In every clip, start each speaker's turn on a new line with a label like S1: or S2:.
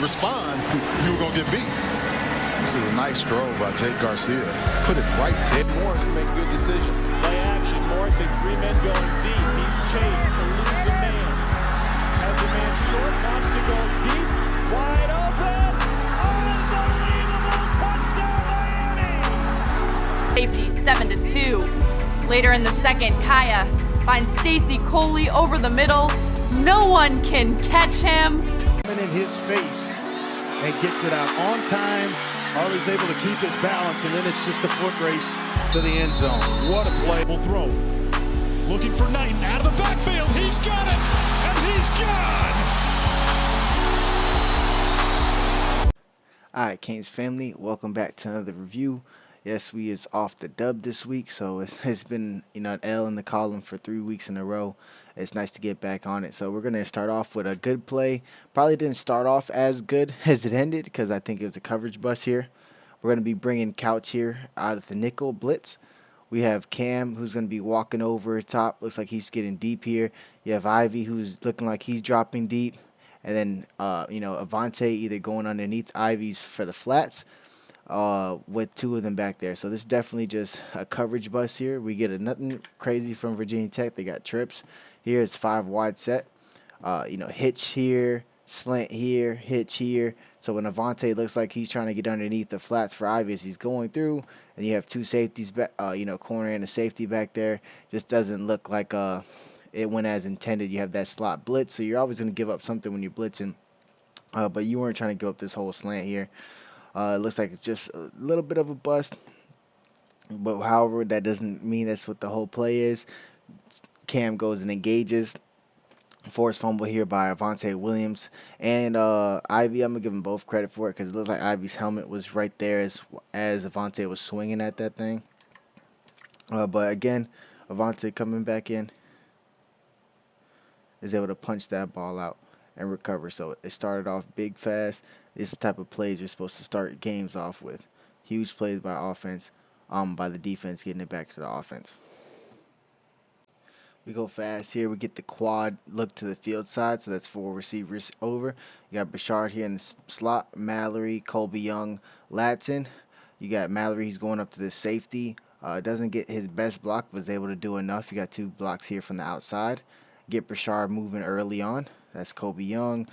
S1: respond, you were going to get beat.
S2: This is a nice throw by Jake Garcia. Put it right there.
S3: Morris to make good decisions. Play action. Morris has 3 men going deep. He's chased, eludes a man. Has a man short, wants to go deep. Wide open.
S4: Unbelievable touchdown, Miami. Safety 7-2. Later in the second, Kaya finds Stacy Coley over the middle. No one can catch him.
S5: In his face and gets it out on time. Always able to keep his balance, and then it's just a foot race to the end zone. What a play.
S6: Will throw. Looking for Knighton out of the backfield. He's got it, and he's gone.
S7: All right, Canes family, welcome back to another review. Yes, we is off the dub this week, so it's been an L in the column for 3 weeks in a row. It's nice to get back on it. So we're going to start off with a good play. Probably didn't start off as good as it ended because I think it was a coverage bust here. We're going to be bringing Couch here out of the nickel blitz. We have Cam, who's going to be walking over top. Looks like he's getting deep here. You have Ivy, who's looking like he's dropping deep. And then, Avante either going underneath Ivy's for the flats with 2 of them back there. So this is definitely just a coverage bust here. We get nothing crazy from Virginia Tech. They got trips. Here it's 5 wide set. Hitch here, slant here, hitch here. So when Avante looks like he's trying to get underneath the flats for Ivy as he's going through, and you have 2 safeties back, corner and a safety back there. Just doesn't look like it went as intended. You have that slot blitz, so you're always going to give up something when you're blitzing. But you weren't trying to give up this whole slant here. It looks like it's just a little bit of a bust. But however, that doesn't mean that's what the whole play is. Cam goes and engages. Forced fumble here by Avante Williams. And Ivy, I'm going to give them both credit for it because it looks like Ivy's helmet was right there as Avante was swinging at that thing. But again, Avante coming back in is able to punch that ball out and recover. So it started off big, fast. This is the type of plays you're supposed to start games off with. Huge plays by offense, by the defense getting it back to the offense. We go fast here. We get the quad look to the field side, so that's 4 receivers over. You got Bashard here in the slot, Mallory, Colby Young, Latson. You got Mallory, he's going up to the safety. Doesn't get his best block, but is able to do enough. You got 2 blocks here from the outside. Get Bashard moving early on. That's Colby Young.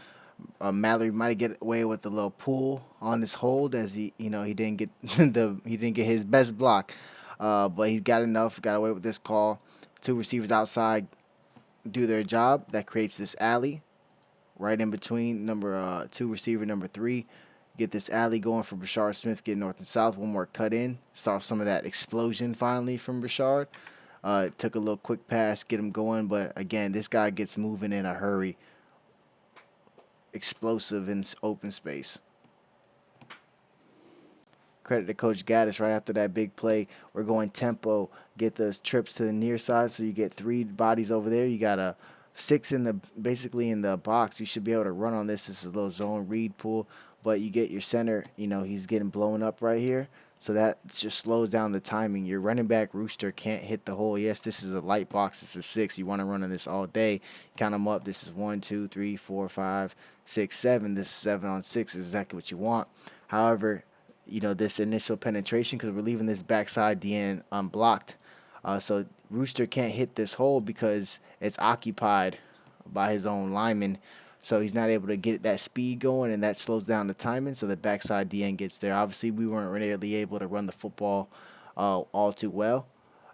S7: Mallory might get away with a little pull on his hold as he didn't get his best block, but he's got enough. Got away with this call. 2 receivers outside do their job. That creates this alley right in between number 2 receiver number 3. Get this alley going for Brashard Smith. Get north and south. One more cut in. Saw some of that explosion finally from Brashard. Took a little quick pass, get him going, but again, this guy gets moving in a hurry. Explosive in open space. Credit to Coach Gaddis right after that big play. We're going tempo. Get those trips to the near side, so you get 3 bodies over there. You got a 6 basically in the box. You should be able to run on this. This is a little zone read pull, but you get your center. He's getting blown up right here. So that just slows down the timing. Your running back, Rooster, can't hit the hole. Yes, this is a light box. This is 6. You want to run on this all day. Count them up. This is 1, 2, 3, 4, 5, 6, 7. This is 7 on 6 is exactly what you want. However, this initial penetration, because we're leaving this backside DN unblocked. So Rooster can't hit this hole because it's occupied by his own lineman. So he's not able to get that speed going, and that slows down the timing, so the backside DN gets there. Obviously, we weren't really able to run the football all too well,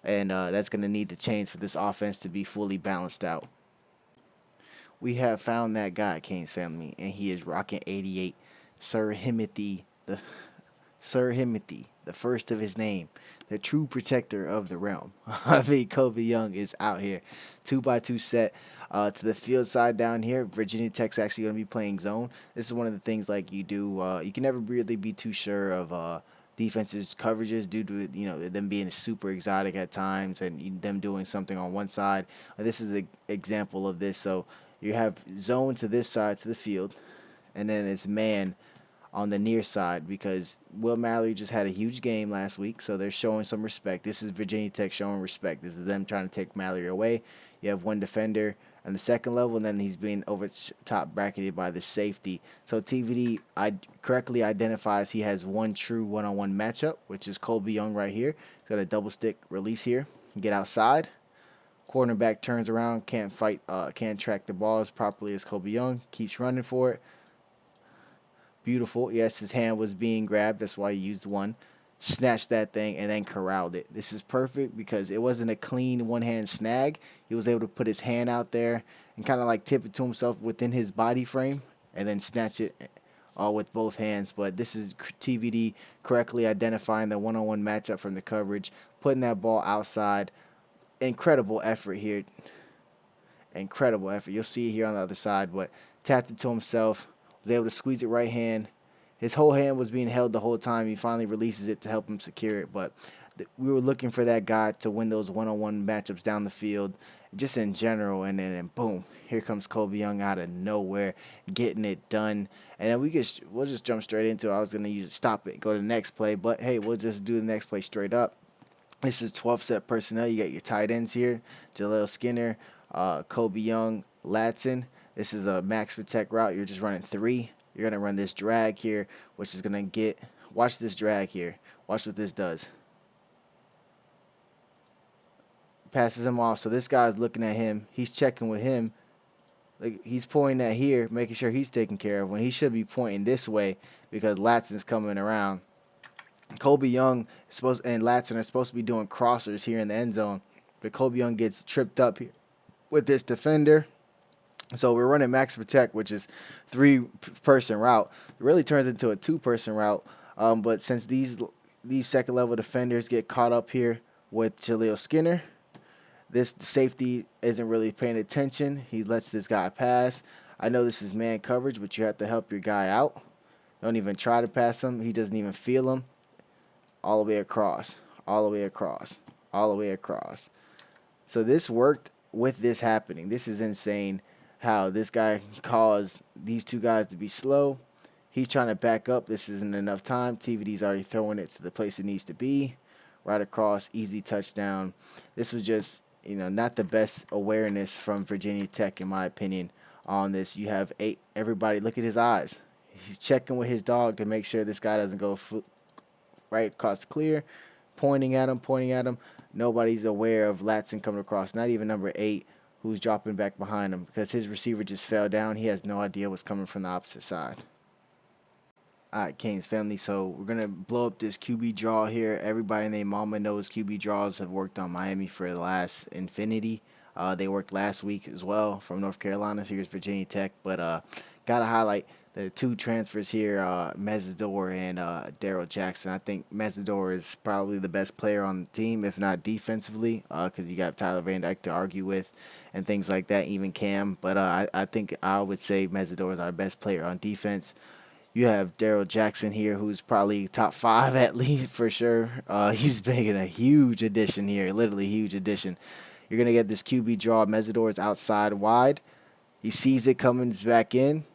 S7: and that's going to need to change for this offense to be fully balanced out. We have found that guy, Canes family, and he is rocking 88. Sir Himothy, the first of his name, the true protector of the realm. Kobe Young is out here. 2x2 set. To the field side down here, Virginia Tech's actually going to be playing zone. This is one of the things you do. You can never really be too sure of defenses' coverages due to them being super exotic at times and them doing something on one side. This is an example of this. So you have zone to this side to the field, and then it's man on the near side because Will Mallory just had a huge game last week, so they're showing some respect. This is Virginia Tech showing respect. This is them trying to take Mallory away. You have one defender on the second level, and then he's being over top bracketed by the safety. So TVD correctly identifies he has one true one-on-one matchup, which is Colby Young right here. He's got a double stick release here. Get outside. Cornerback turns around, can't track the ball as properly as Colby Young. Keeps running for it. Beautiful. Yes, his hand was being grabbed. That's why he used one. Snatched that thing and then corralled it. This is perfect because it wasn't a clean one-hand snag. He was able to put his hand out there and kind of like tip it to himself within his body frame and then snatch it all with both hands. But this is TVD correctly identifying the one-on-one matchup from the coverage, putting that ball outside. Incredible effort here. Incredible effort. You'll see it here on the other side, but tapped it to himself. Was able to squeeze it right hand. His whole hand was being held the whole time. He finally releases it to help him secure it. But we were looking for that guy to win those one-on-one matchups down the field, just in general. And then boom, here comes Colby Young out of nowhere, getting it done. And then we'll just jump straight into it. I was gonna use stop it, go to the next play, but hey, we'll just do the next play straight up. This is 12 set personnel. You got your tight ends here, Jaleel Skinner, Colby Young, Latson. This is a max protect route. You're just running 3. You're going to run this drag here, which is going to watch this drag here. Watch what this does. Passes him off. So this guy's looking at him. He's checking with him. Like, he's pointing at here, making sure he's taken care of when he should be pointing this way because Latson's coming around. Colby Young and Latson are supposed to be doing crossers here in the end zone, but Colby Young gets tripped up here with this defender. So we're running max protect, which is 3-person route. It really turns into a 2-person route. But since these second level defenders get caught up here with Jaleel Skinner, this safety isn't really paying attention. He lets this guy pass. I know this is man coverage, but you have to help your guy out. Don't even try to pass him. He doesn't even feel him. All the way across, all the way across, all the way across. So this worked with this happening. This is insane how this guy caused these two guys to be slow. He's trying to back up. This isn't enough time. TVD's already throwing it to the place it needs to be. Right across, easy touchdown. This was just, not the best awareness from Virginia Tech, in my opinion, on this. You have everybody, look at his eyes. He's checking with his dog to make sure this guy doesn't go right across clear, pointing at him. Nobody's aware of Latson coming across, not even number 8, who's dropping back behind him because his receiver just fell down. He has no idea what's coming from the opposite side. All right, Canes family, so we're going to blow up this QB draw here. Everybody and their mama knows QB draws have worked on Miami for the last infinity. They worked last week as well from North Carolina. So here's Virginia Tech. But got to highlight the 2 transfers here, Mesidor and Daryl Jackson. I think Mesidor is probably the best player on the team, if not defensively, because you got Tyler Van Dyke to argue with and things like that, even Cam. But I think I would say Mesidor is our best player on defense. You have Daryl Jackson here, who's probably top 5 at least for sure. He's making a huge addition here, literally huge addition. You're going to get this QB draw. Mesidor is outside wide. He sees it coming back in,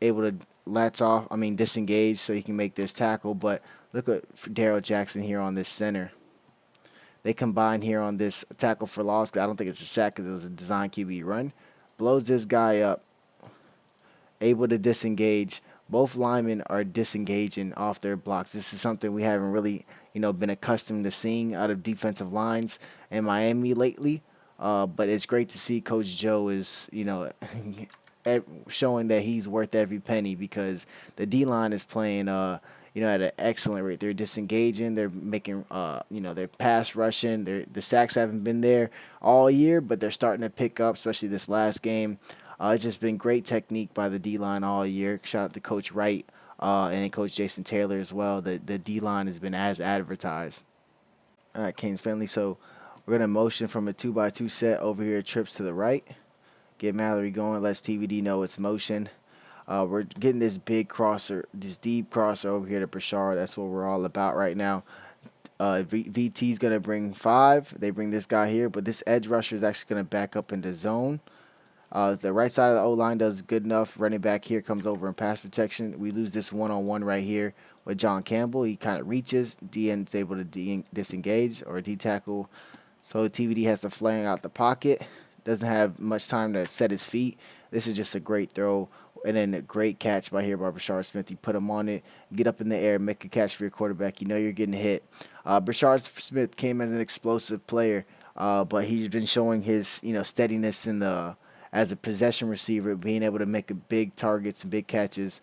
S7: able to disengage so he can make this tackle. But look at Daryl Jackson here on this center. They combine here on this tackle for loss. I don't think it's a sack because it was a design QB run. Blows this guy up, able to disengage. Both linemen are disengaging off their blocks. This is something we haven't really, been accustomed to seeing out of defensive lines in Miami lately. But it's great to see Coach Joe is, showing that he's worth every penny because the D-line is playing, at an excellent rate. They're disengaging. They're making, they're pass rushing. The sacks haven't been there all year, but they're starting to pick up, especially this last game. It's just been great technique by the D-line all year. Shout out to Coach Wright and Coach Jason Taylor as well. The D-line has been as advertised. All right, Canes family. So we're going to motion from a 2x2 set over here, trips to the right. Get Mallory going. Lets TVD know it's motion. We're getting this big crosser, this deep crosser over here to Brashard. That's what we're all about right now. VT is going to bring 5. They bring this guy here, but this edge rusher is actually going to back up into zone. The right side of the O-line does good enough. Running back here comes over in pass protection. We lose this one-on-one right here with John Campbell. He kind of reaches. DN is able to disengage or D-tackle. So TVD has to flang out the pocket. doesn't have much time to set his feet. This is just a great throw. And then a great catch by Brashard Smith. You put him on it, get up in the air, make a catch for your quarterback. You know you're getting hit. Brashard Smith came as an explosive player, but he's been showing his steadiness in the as a possession receiver, being able to make big targets and big catches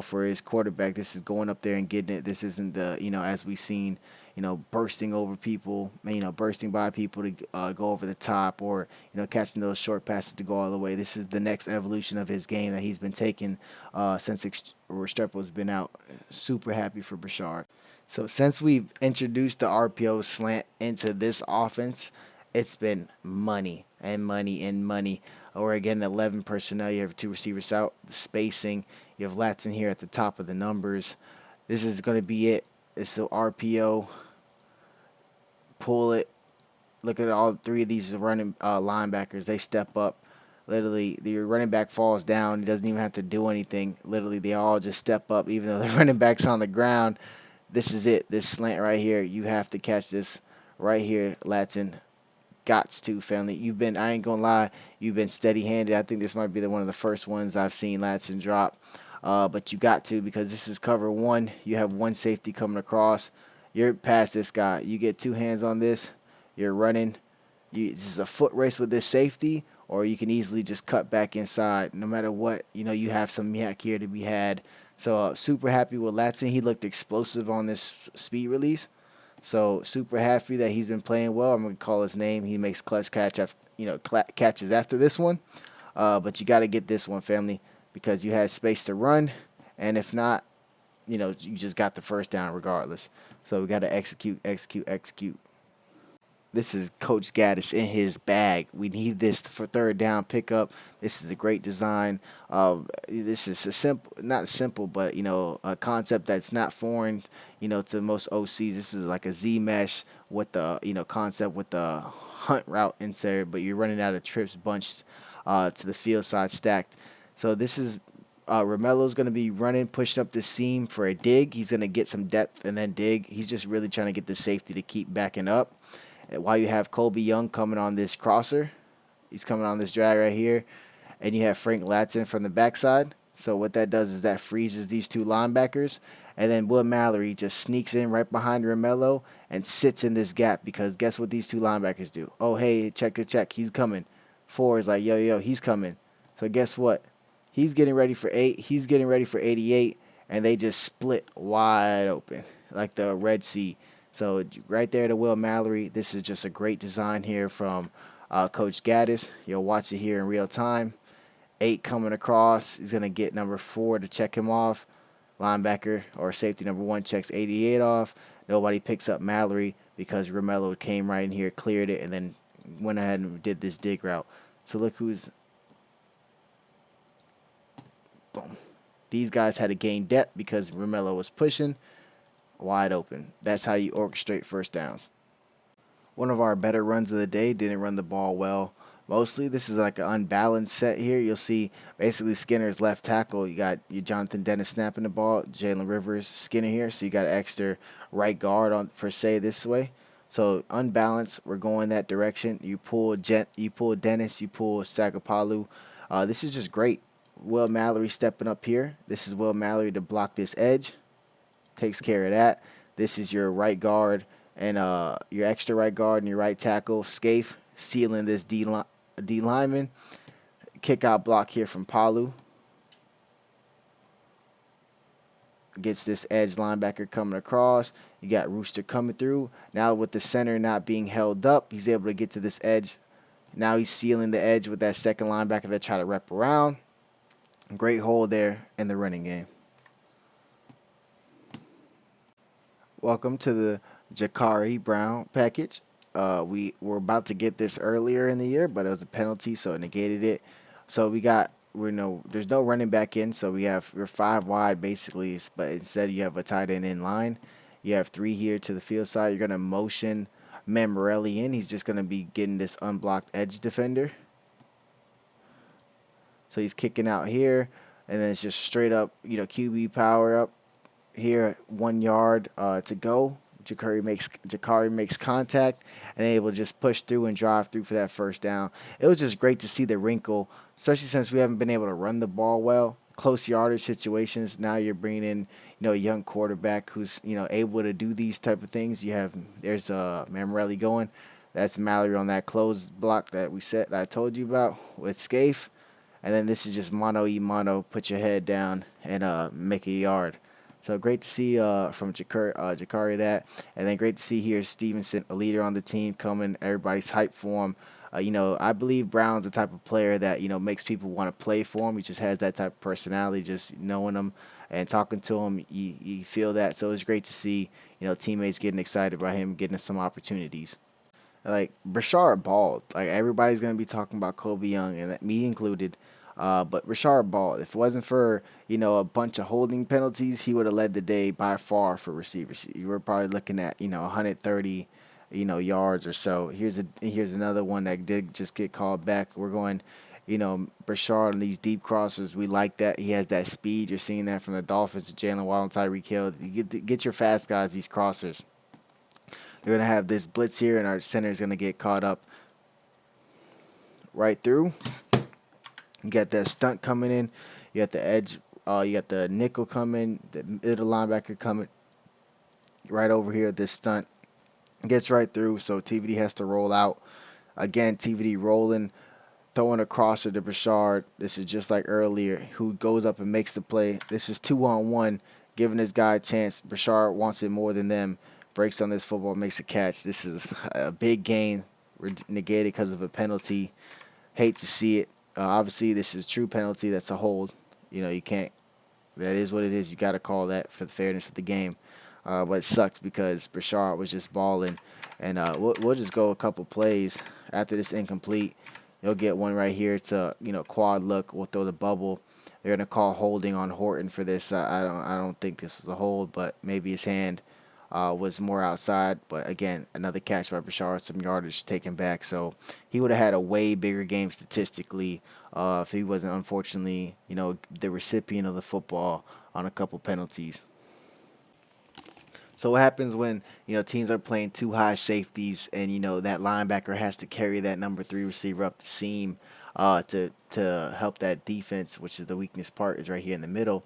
S7: for his quarterback. This is going up there and getting it. This isn't the as we've seen bursting over people, bursting by people to go over the top, or catching those short passes to go all the way. This is the next evolution of his game that he's been taking since Restrepo's been out. Super happy for Brashard. So since we've introduced the RPO slant into this offense, it's been money and money and money. Or again, 11 personnel. You have 2 receivers out. The spacing. You have Latson here at the top of the numbers. This is going to be it. It's the RPO. Pull it. Look at all 3 of these running linebackers. They step up. Literally, your running back falls down. He doesn't even have to do anything. Literally, they all just step up, even though the running back's on the ground. This is it. This slant right here. You have to catch this right here, Latson. Gots to, family. I ain't gonna lie, you've been steady-handed. I think this might be one of the first ones I've seen Latson drop. But you got to, because this is cover 1. You have 1 safety coming across. You're past this guy. You get 2 hands on this. You're running. This is a foot race with this safety, or you can easily just cut back inside. No matter what, you have some yak here to be had. So super happy with Latson. He looked explosive on this speed release. So super happy that he's been playing well. I'm gonna call his name. He makes clutch catches after this one. But you got to get this one, family, because you had space to run, and if not, you just got the first down regardless. So we got to execute. This is Coach Gaddis in his bag. We need this for third down pickup. This is a great design. This is not simple, but a concept that's not foreign, to most OCs. This is like a Z mesh with the concept with the hunt route insert, but you're running out of trips bunched to the field side stacked. So this is Romelo's going to be running, pushing up the seam for a dig. He's going to get some depth and then dig. He's just really trying to get the safety to keep backing up. While you have Colby Young coming on this crosser. He's coming on this drag right here. And you have Frank Latson from the backside. So what that does is that freezes these 2 linebackers. And then Will Mallory just sneaks in right behind Romelo and sits in this gap, because guess what these 2 linebackers do? Oh, hey, check. He's coming. 4 is like, yo, he's coming. So guess what? He's getting ready for 8. He's getting ready for 88. And they just split wide open like the Red Sea. So right there to Will Mallory. This is just a great design here from Coach Gaddis. You'll watch it here in real time. 8 coming across. He's going to get number 4 to check him off. Linebacker or safety number 1 checks 88 off. Nobody picks up Mallory because Romelo came right in here, cleared it, and then went ahead and did this dig route. So look who's... Boom. These guys had to gain depth because Romelo was pushing. Wide open. That's how you orchestrate first downs. One of our better runs of the day. Didn't run the ball well. Mostly, this is like an unbalanced set here. You'll see basically Skinner's left tackle. You got your Jonathan Dennis snapping the ball. Jalen Rivers, Skinner here. So you got an extra right guard on per se this way. So unbalanced. We're going that direction. You pull Dennis. You pull Sagapalu. This is just great. Will Mallory stepping up here. This is Will Mallory to block this edge. Takes care of that. This is your right guard and your extra right guard and your right tackle, Scaife, sealing this D lineman. Kick out block here from Palu. Gets this edge linebacker coming across. You got Rooster coming through. Now with the center not being held up, he's able to get to this edge. Now he's sealing the edge with that second linebacker that try to wrap around. Great hole there in the running game. Welcome to the Jakari Brown package. We were about to get this earlier in the year, but it was a penalty, so it negated it. So there's no running back in, so we're 5 wide basically, but instead you have a tight end in line. You have 3 here to the field side. You're going to motion Mammarelli in. He's just going to be getting this unblocked edge defender. So he's kicking out here, and then it's just straight up, QB power up. Here, 1 yard to go. Jakari makes contact and able to just push through and drive through for that first down. It was just great to see the wrinkle, especially since we haven't been able to run the ball well. Close yardage situations. Now you're bringing in, a young quarterback who's, able to do these type of things. There's Mammarelli going. That's Mallory on that closed block that I told you about with Scaife. And then this is just mono e mono. Put your head down and make a yard. So great to see from Jakari that. And then great to see here Stevenson, a leader on the team, coming. Everybody's hyped for him. I believe Brown's the type of player that, makes people want to play for him. He just has that type of personality, just knowing him and talking to him. You feel that. So it's great to see, teammates getting excited about him, getting some opportunities. Like, Brashard balled. Like, everybody's going to be talking about Kobe Young, and me included. But Rashard balled. If it wasn't for, a bunch of holding penalties, he would have led the day by far for receivers. You were probably looking at, 130, yards or so. Here's another one that did just get called back. We're going, Brashard on these deep crossers. We like that. He has that speed. You're seeing that from the Dolphins, Jalen Waddle and Tyreek Hill. You get your fast guys, these crossers. They're going to have this blitz here, and our center is going to get caught up right through. You got that stunt coming in. You got the edge. You got the nickel coming. The middle linebacker coming right over here. This stunt gets right through, so TVD has to roll out. Again, TVD rolling, throwing a crosser to Brashard. This is just like earlier, who goes up and makes the play. This is 2-on-1, giving this guy a chance. Brashard wants it more than them. Breaks on this football, makes a catch. This is a big gain. We're negated because of a penalty. Hate to see it. Obviously, this is a true penalty. That's a hold. You can't. That is what it is. You got to call that for the fairness of the game. But it sucks because Brashard was just balling. And we'll just go a couple plays after this incomplete. You'll get one right here to quad look. We'll throw the bubble. They're gonna call holding on Horton for this. I don't think this was a hold, but maybe his hand was more outside. But again, another catch by Brashard, some yardage taken back. So he would have had a way bigger game statistically if he wasn't, unfortunately, the recipient of the football on a couple penalties. So what happens when, teams are playing two high safeties and, that linebacker has to carry that number 3 receiver up the seam to help that defense, which is the weakness part, is right here in the middle.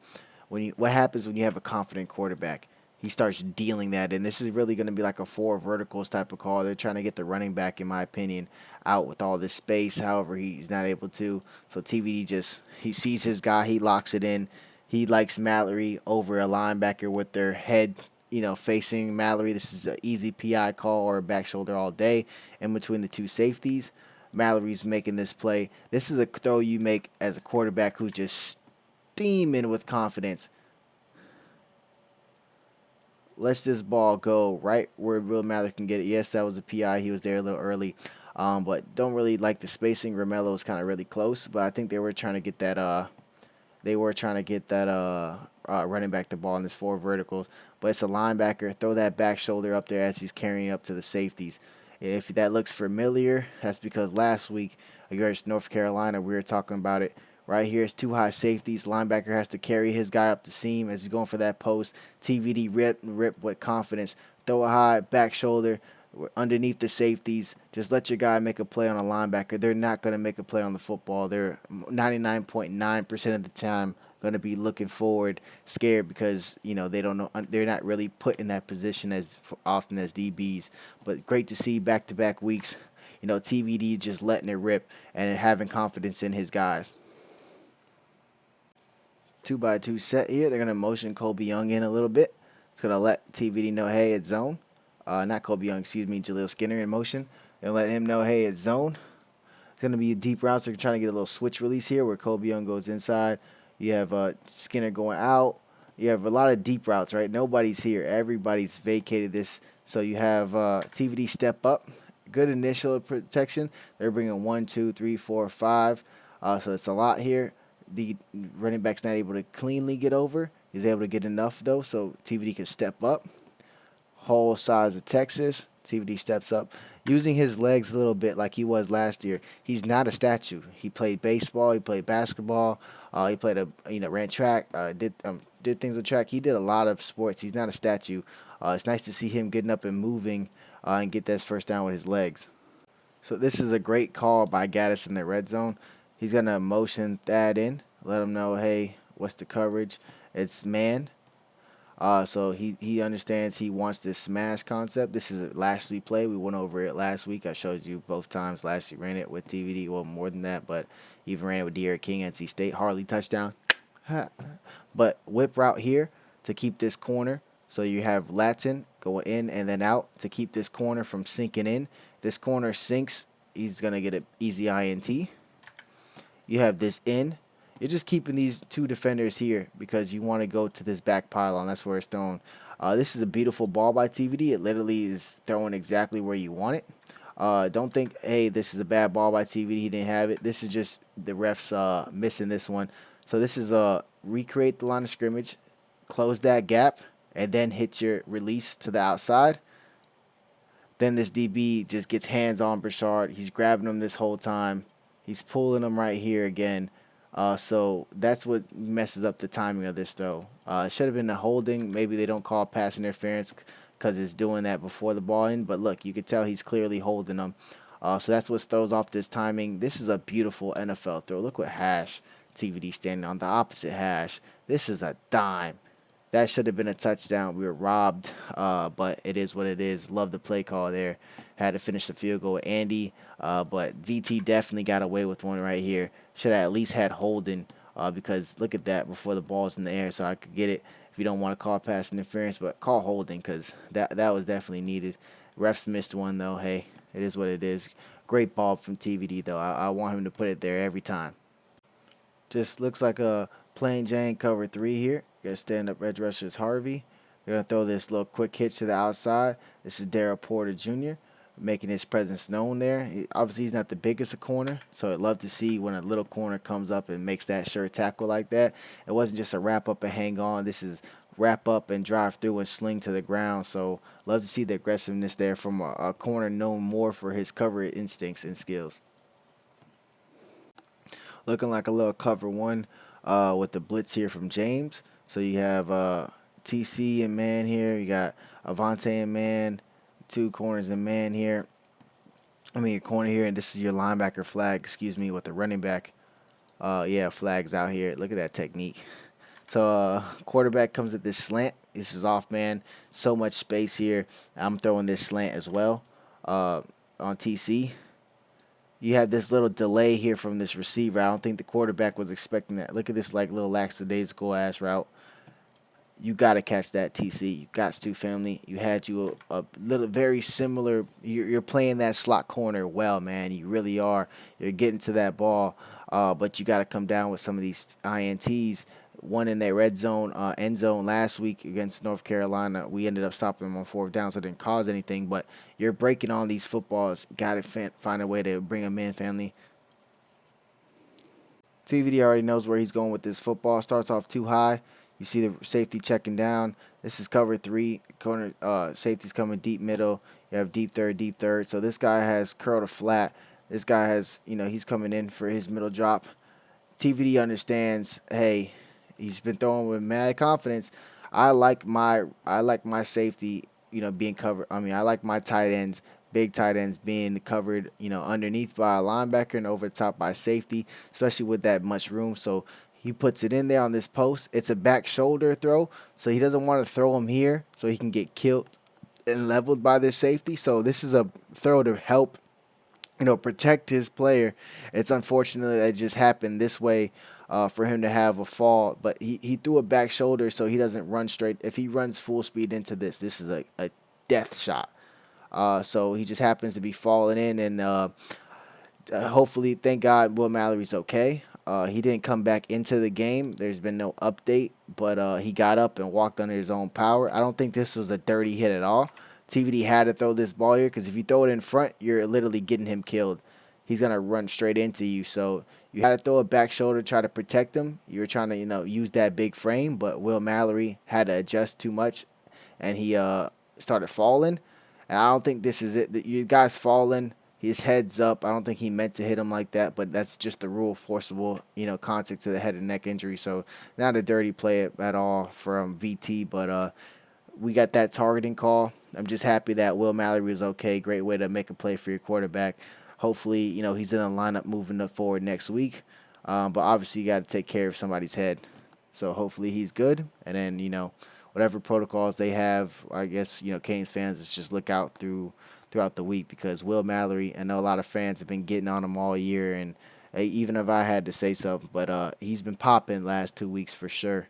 S7: What happens when you have a confident quarterback? He starts dealing that, and this is really going to be like a 4 verticals type of call. They're trying to get the running back, in my opinion, out with all this space. However, he's not able to. So TVD he sees his guy, he locks it in. He likes Mallory over a linebacker with their head, facing Mallory. This is an easy PI call or a back shoulder all day in between the two safeties. Mallory's making this play. This is a throw you make as a quarterback who's just steaming with confidence. Let's this ball go right where Will Mather can get it. Yes, that was a PI. He was there a little early, but don't really like the spacing. Romello's kind of really close, but I think they were trying to get that. Running back the ball in this 4 verticals, but it's a linebacker. Throw that back shoulder up there as he's carrying up to the safeties. If that looks familiar, that's because last week against North Carolina we were talking about it. Right here, it's 2 high safeties. Linebacker has to carry his guy up the seam as he's going for that post. TVD rip with confidence. Throw a high back shoulder underneath the safeties. Just let your guy make a play on a linebacker. They're not going to make a play on the football. They're 99.9% of the time going to be looking forward, scared because they don't know. They're not really put in that position as often as DBs. But great to see back-to-back weeks. TVD just letting it rip and having confidence in his guys. 2-by-2 set here. They're going to motion Kobe Young in a little bit. It's going to let TVD know, hey, it's zone. Not Kobe Young, excuse me, Jaleel Skinner in motion. Going to let him know, hey, it's zone. It's going to be a deep route, so they're trying to get a little switch release here where Kobe Young goes inside. You have Skinner going out. You have a lot of deep routes, right? Nobody's here. Everybody's vacated this. So you have TVD step up. Good initial protection. They're bringing 1, 2, 3, 4, 5. So it's a lot here. The running back's not able to cleanly get over. He's able to get enough, though, so TVD can step up. Whole size of Texas. TVD steps up. Using his legs a little bit like he was last year. He's not a statue. He played baseball. He played basketball. He played ran track. Did did things with track. He did a lot of sports. He's not a statue. It's nice to see him getting up and moving and get that first down with his legs. So this is a great call by Gaddis in the red zone. He's going to motion Thad in, let him know, hey, what's the coverage? It's man. So he understands he wants this smash concept. This is a Lashley play. We went over it last week. I showed you both times. Lashley ran it with TVD. Well, more than that, but even ran it with De'Aaron King, NC State. Harley touchdown. But whip route here to keep this corner. So you have Latin going in and then out to keep this corner from sinking in. This corner sinks. He's going to get an easy INT. You have this in. You're just keeping these two defenders here because you want to go to this back pylon. That's where it's thrown. This is a beautiful ball by TVD. It literally is thrown exactly where you want it. Don't think, hey, this is a bad ball by TVD. He didn't have it. This is just the refs missing this one. So this is recreate the line of scrimmage, close that gap, and then hit your release to the outside. Then this DB just gets hands on Brashard. He's grabbing him this whole time. He's pulling him right here again. So that's what messes up the timing of this throw. It should have been a holding. Maybe they don't call pass interference because it's doing that before the ball in. But look, you can tell he's clearly holding them. So that's what throws off this timing. This is a beautiful NFL throw. Look what hash TVD standing on the opposite hash. This is a dime. That should have been a touchdown. We were robbed, but it is what it is. Love the play call there. Had to finish the field goal with Andy, but VT definitely got away with one right here. Should have at least had holding because look at that before the ball's in the air, so I could get it if you don't want to call pass interference, but call holding because that was definitely needed. Refs missed one, though. Hey, it is what it is. Great ball from TVD, though. I want him to put it there every time. Just looks like a plain Jane cover 3 here. Got stand-up edge rusher is Harvey. They're going to throw this little quick hitch to the outside. This is Darrell Porter Jr. making his presence known there. Obviously, he's not the biggest of corner, so I'd love to see when a little corner comes up and makes that sure tackle like that. It wasn't just a wrap up and hang on. This is wrap up and drive through and sling to the ground. So love to see the aggressiveness there from a corner known more for his cover instincts and skills. Looking like a little cover 1 with the blitz here from James. So you have TC and man here. You got Avante and man. 2 corners and man here. I mean, your corner here, and this is your linebacker flag, excuse me, with the running back. Yeah, flags out here. Look at that technique. So quarterback comes at this slant. This is off man. So much space here. I'm throwing this slant as well on TC. You have this little delay here from this receiver. I don't think the quarterback was expecting that. Look at this like little lackadaisical ass route. You got to catch that, TC. You got to, family. You had you a little very similar. You're playing that slot corner well, man. You really are. You're getting to that ball, but you got to come down with some of these INTs. One in that red zone, end zone last week against North Carolina. We ended up stopping them on 4th down, so it didn't cause anything. But you're breaking on these footballs. Got to find a way to bring them in, family. TVD already knows where he's going with this football. Starts off too high. You see the safety checking down. This is cover 3. Corner safety's coming deep middle. You have deep third. So this guy has curled a flat. This guy has, he's coming in for his middle drop. TVD understands, hey, he's been throwing with mad confidence. I like my safety, being covered. I mean, I like my tight ends, big tight ends being covered, underneath by a linebacker and over the top by safety, especially with that much room. So he puts it in there on this post. It's a back shoulder throw, so he doesn't want to throw him here so he can get killed and leveled by this safety. So this is a throw to help, protect his player. It's unfortunate that it just happened this way for him to have a fall, but he threw a back shoulder so he doesn't run straight. If he runs full speed into this is a death shot. So he just happens to be falling in, and hopefully, thank God, Will Mallory's okay. He didn't come back into the game. There's been no update, but he got up and walked under his own power. I don't think this was a dirty hit at all. TVD had to throw this ball here because if you throw it in front, you're literally getting him killed. He's going to run straight into you. So you had to throw a back shoulder, try to protect him. You were trying to, use that big frame, but Will Mallory had to adjust too much, and he started falling. And I don't think this is it. You guy's falling. his head's up. I don't think he meant to hit him like that, but that's just the rule, forcible, contact to the head and neck injury. So not a dirty play at all from VT, but we got that targeting call. I'm just happy that Will Mallory was okay. Great way to make a play for your quarterback. Hopefully, he's in the lineup moving forward next week. But obviously, you got to take care of somebody's head. So hopefully he's good. And then, whatever protocols they have, I guess, Canes fans, is just look out throughout the week, because Will Mallory, I know a lot of fans have been getting on him all year. And even if I had to say something, but he's been popping last 2 weeks for sure.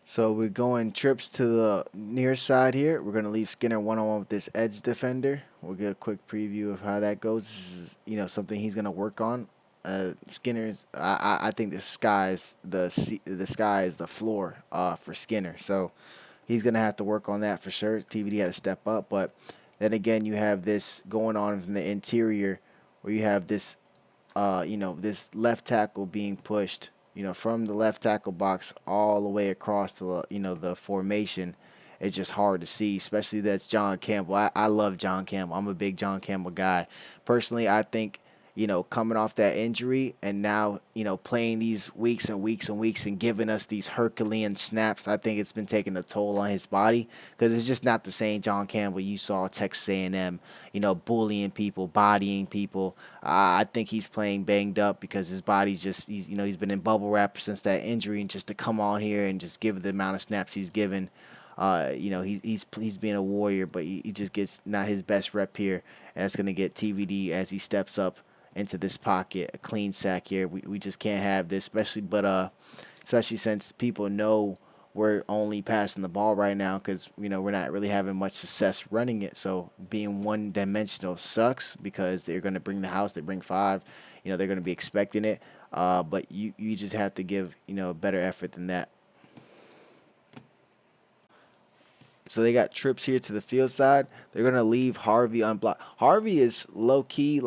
S7: So we're going trips to the near side here. We're going to leave Skinner one-on-one with this edge defender. We'll get a quick preview of how that goes. This is, something he's going to work on. Skinner's, I think the sky is the floor for Skinner. So he's going to have to work on that for sure. TVD had to step up. But then again, you have this going on from the interior where you have this, this left tackle being pushed, from the left tackle box all the way across to the formation. It's just hard to see, especially that's John Campbell. I love John Campbell. I'm a big John Campbell guy. Personally, I think, coming off that injury and now, playing these weeks and weeks and weeks and giving us these Herculean snaps, I think it's been taking a toll on his body, because it's just not the same John Campbell you saw at Texas A&M, bullying people, bodying people. I think he's playing banged up because his body's just, he's been in bubble wrap since that injury, and just to come on here and just give the amount of snaps he's given, he's being a warrior, but he just gets not his best rep here, and it's going to get TVD as he steps up into this pocket, a clean sack here. We just can't have this, especially since people know we're only passing the ball right now, because we're not really having much success running it. So being one-dimensional sucks, because they're going to bring the house. They bring 5. They're going to be expecting it. But you just have to give a better effort than that. So they got trips here to the field side. They're going to leave Harvey unblocked. Harvey is low-key,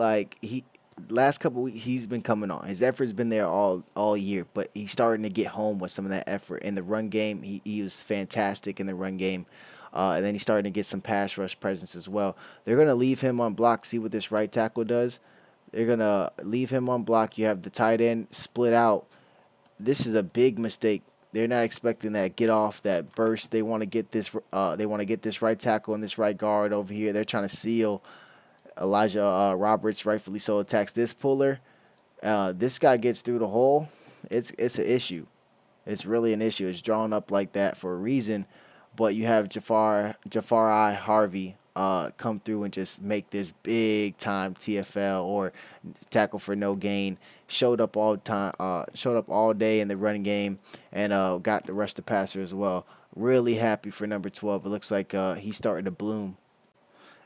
S7: last couple weeks he's been coming on. His effort's been there all year, but he's starting to get home with some of that effort. In the run game, he was fantastic in the run game. And then he's starting to get some pass rush presence as well. They're going to leave him on block, see what this right tackle does. They're going to leave him on block. You have the tight end split out. This is a big mistake. They're not expecting that get off, that burst. They want to get this right tackle and this right guard over here. They're trying to seal Elijah Roberts, rightfully so, attacks this puller. This guy gets through the hole. It's an issue. It's really an issue. It's drawn up like that for a reason. But you have Jafari Harvey come through and just make this big time TFL or tackle for no gain. Showed up all day in the running game, and got the rush the passer as well. Really happy for number 12. It looks like he's starting to bloom.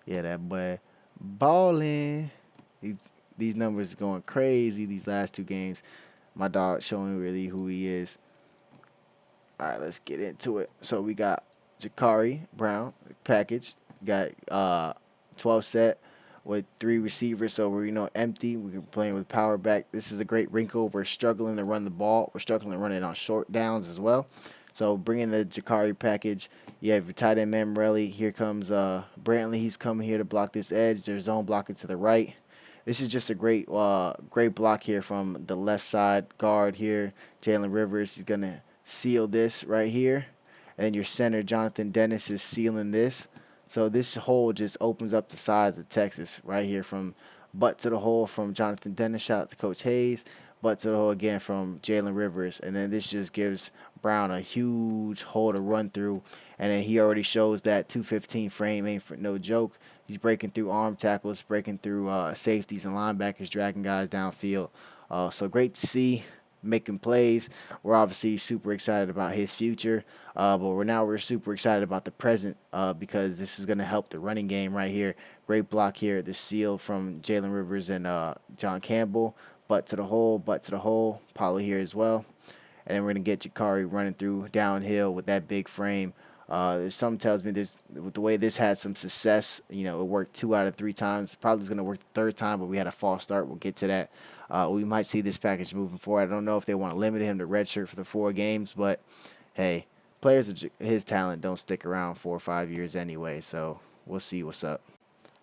S7: Yeah, that boy balling. These numbers going crazy these last 2 games. My dog showing really who he is. All right, let's get into it. So we got Jakari Brown package. Got 12 set with 3 receivers. So we're empty. We're playing with power back. This is a great wrinkle. We're struggling to run the ball. We're struggling to run it on short downs as well. So bringing the Jakari package, you have your tight end man Morelli. Here comes Brantley. He's coming here to block this edge. There's zone blocking to the right. This is just a great block here from the left side guard here. Jalen Rivers is going to seal this right here. And then your center, Jonathan Dennis, is sealing this. So this hole just opens up the sides of Texas right here, from butt to the hole from Jonathan Dennis. Shout out to Coach Hayes. Butt to the hole again from Jalen Rivers. And then this just gives Brown a huge hole to run through. And then he already shows that 215 frame ain't for no joke. He's breaking through arm tackles, breaking through safeties and linebackers, dragging guys downfield. So great to see, making plays. We're obviously super excited about his future, but we're super excited about the present, because this is going to help the running game right here. Great block here, the seal from Jalen Rivers and John Campbell. Butt to the hole. Paulo here as well. And then we're going to get Jakari running through downhill with that big frame. Some tells me with the way this had some success, it worked 2 out of 3 times. Probably going to work the 3rd time, but we had a false start. We'll get to that. We might see this package moving forward. I don't know if they want to limit him to redshirt for the 4 games, but hey, players of his talent don't stick around 4 or 5 years anyway, so we'll see what's up.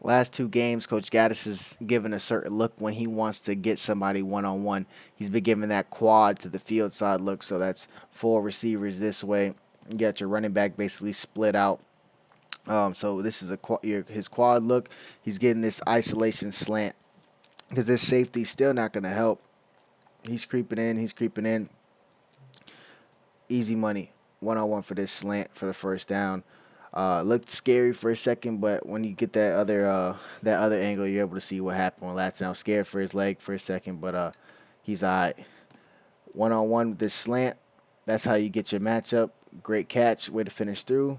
S7: Last 2 games, Coach Gaddis has given a certain look when he wants to get somebody one-on-one. He's been giving that quad to the field side look, so that's 4 receivers this way. You got your running back basically split out. So this is his quad look. He's getting this isolation slant because this safety's still not going to help. He's creeping in. He's creeping in. Easy money. One-on-one for this slant for the first down. Looked scary for a second, but when you get that other angle, you're able to see what happened with Latson. I was scared for his leg for a second, but he's all right. One-on-one with this slant. That's how you get your matchup. Great catch. Way to finish through.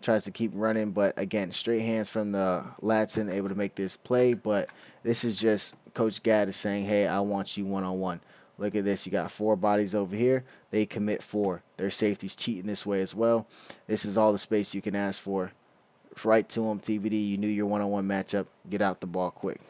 S7: Tries to keep running, but again, straight hands from the Latson, able to make this play. But this is just Coach Gaddis saying, hey, I want you one-on-one. Look at this. You got 4 bodies over here. They commit 4. Their safety's cheating this way as well. This is all the space you can ask for. Right to them, TVD. You knew your one-on-one matchup. Get out the ball quick.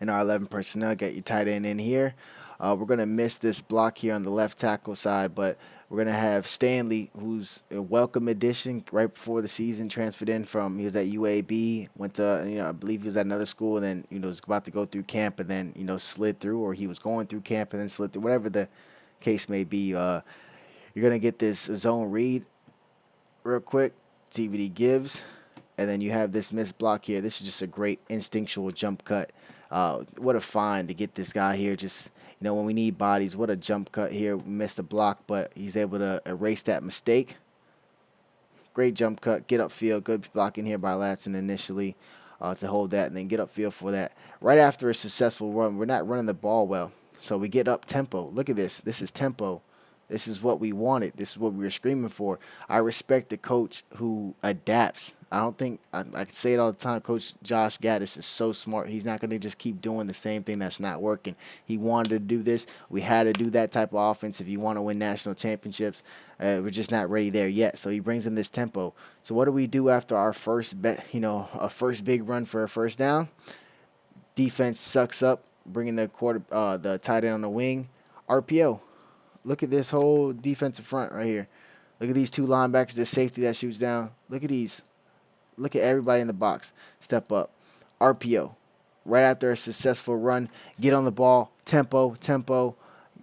S7: In our 11 personnel, get your tight end in here. We're going to miss this block here on the left tackle side, but we're going to have Stanley, who's a welcome addition right before the season, transferred in from, he was at UAB, went to, I believe he was at another school, and then, was about to go through camp and then, slid through, or he was going through camp and then slid through, whatever the case may be. You're going to get this zone read real quick. TVD gives, and then you have this missed block here. This is just a great instinctual jump cut. What a find to get this guy here. Just, when we need bodies, what a jump cut here. We missed a block, but he's able to erase that mistake. Great jump cut. Get upfield. Good blocking here by Latson initially to hold that, and then get upfield for that. Right after a successful run, we're not running the ball well, so we get up tempo. Look at this. This is tempo. This is what we wanted. This is what we were screaming for. I respect the coach who adapts. I don't think, I can say it all the time, Coach Josh Gaddis is so smart. He's not going to just keep doing the same thing that's not working. He wanted to do this. We had to do that type of offense if you want to win national championships. We're just not ready there yet. So he brings in this tempo. So what do we do after our first a first big run for a first down? Defense sucks up, bringing the tight end on the wing. RPO. Look at this whole defensive front right here. Look at these 2 linebackers, this safety that shoots down. Look at these. Look at everybody in the box. Step up. RPO. Right after a successful run, get on the ball. Tempo.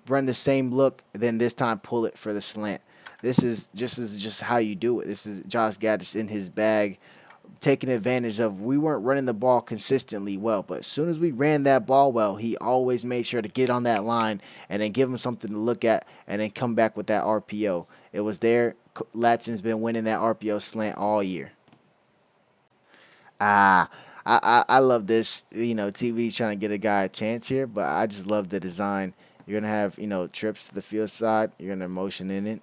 S7: Run the same look, and then this time pull it for the slant. This is just how you do it. This is Josh Gaddis in his bag, taking advantage of, we weren't running the ball consistently well, but as soon as we ran that ball well, he always made sure to get on that line and then give him something to look at and then come back with that RPO. It was there. Latson's been winning that RPO slant all year. I love this. TV's trying to get a guy a chance here, but I just love the design. You're going to have, trips to the field side. You're going to motion in it.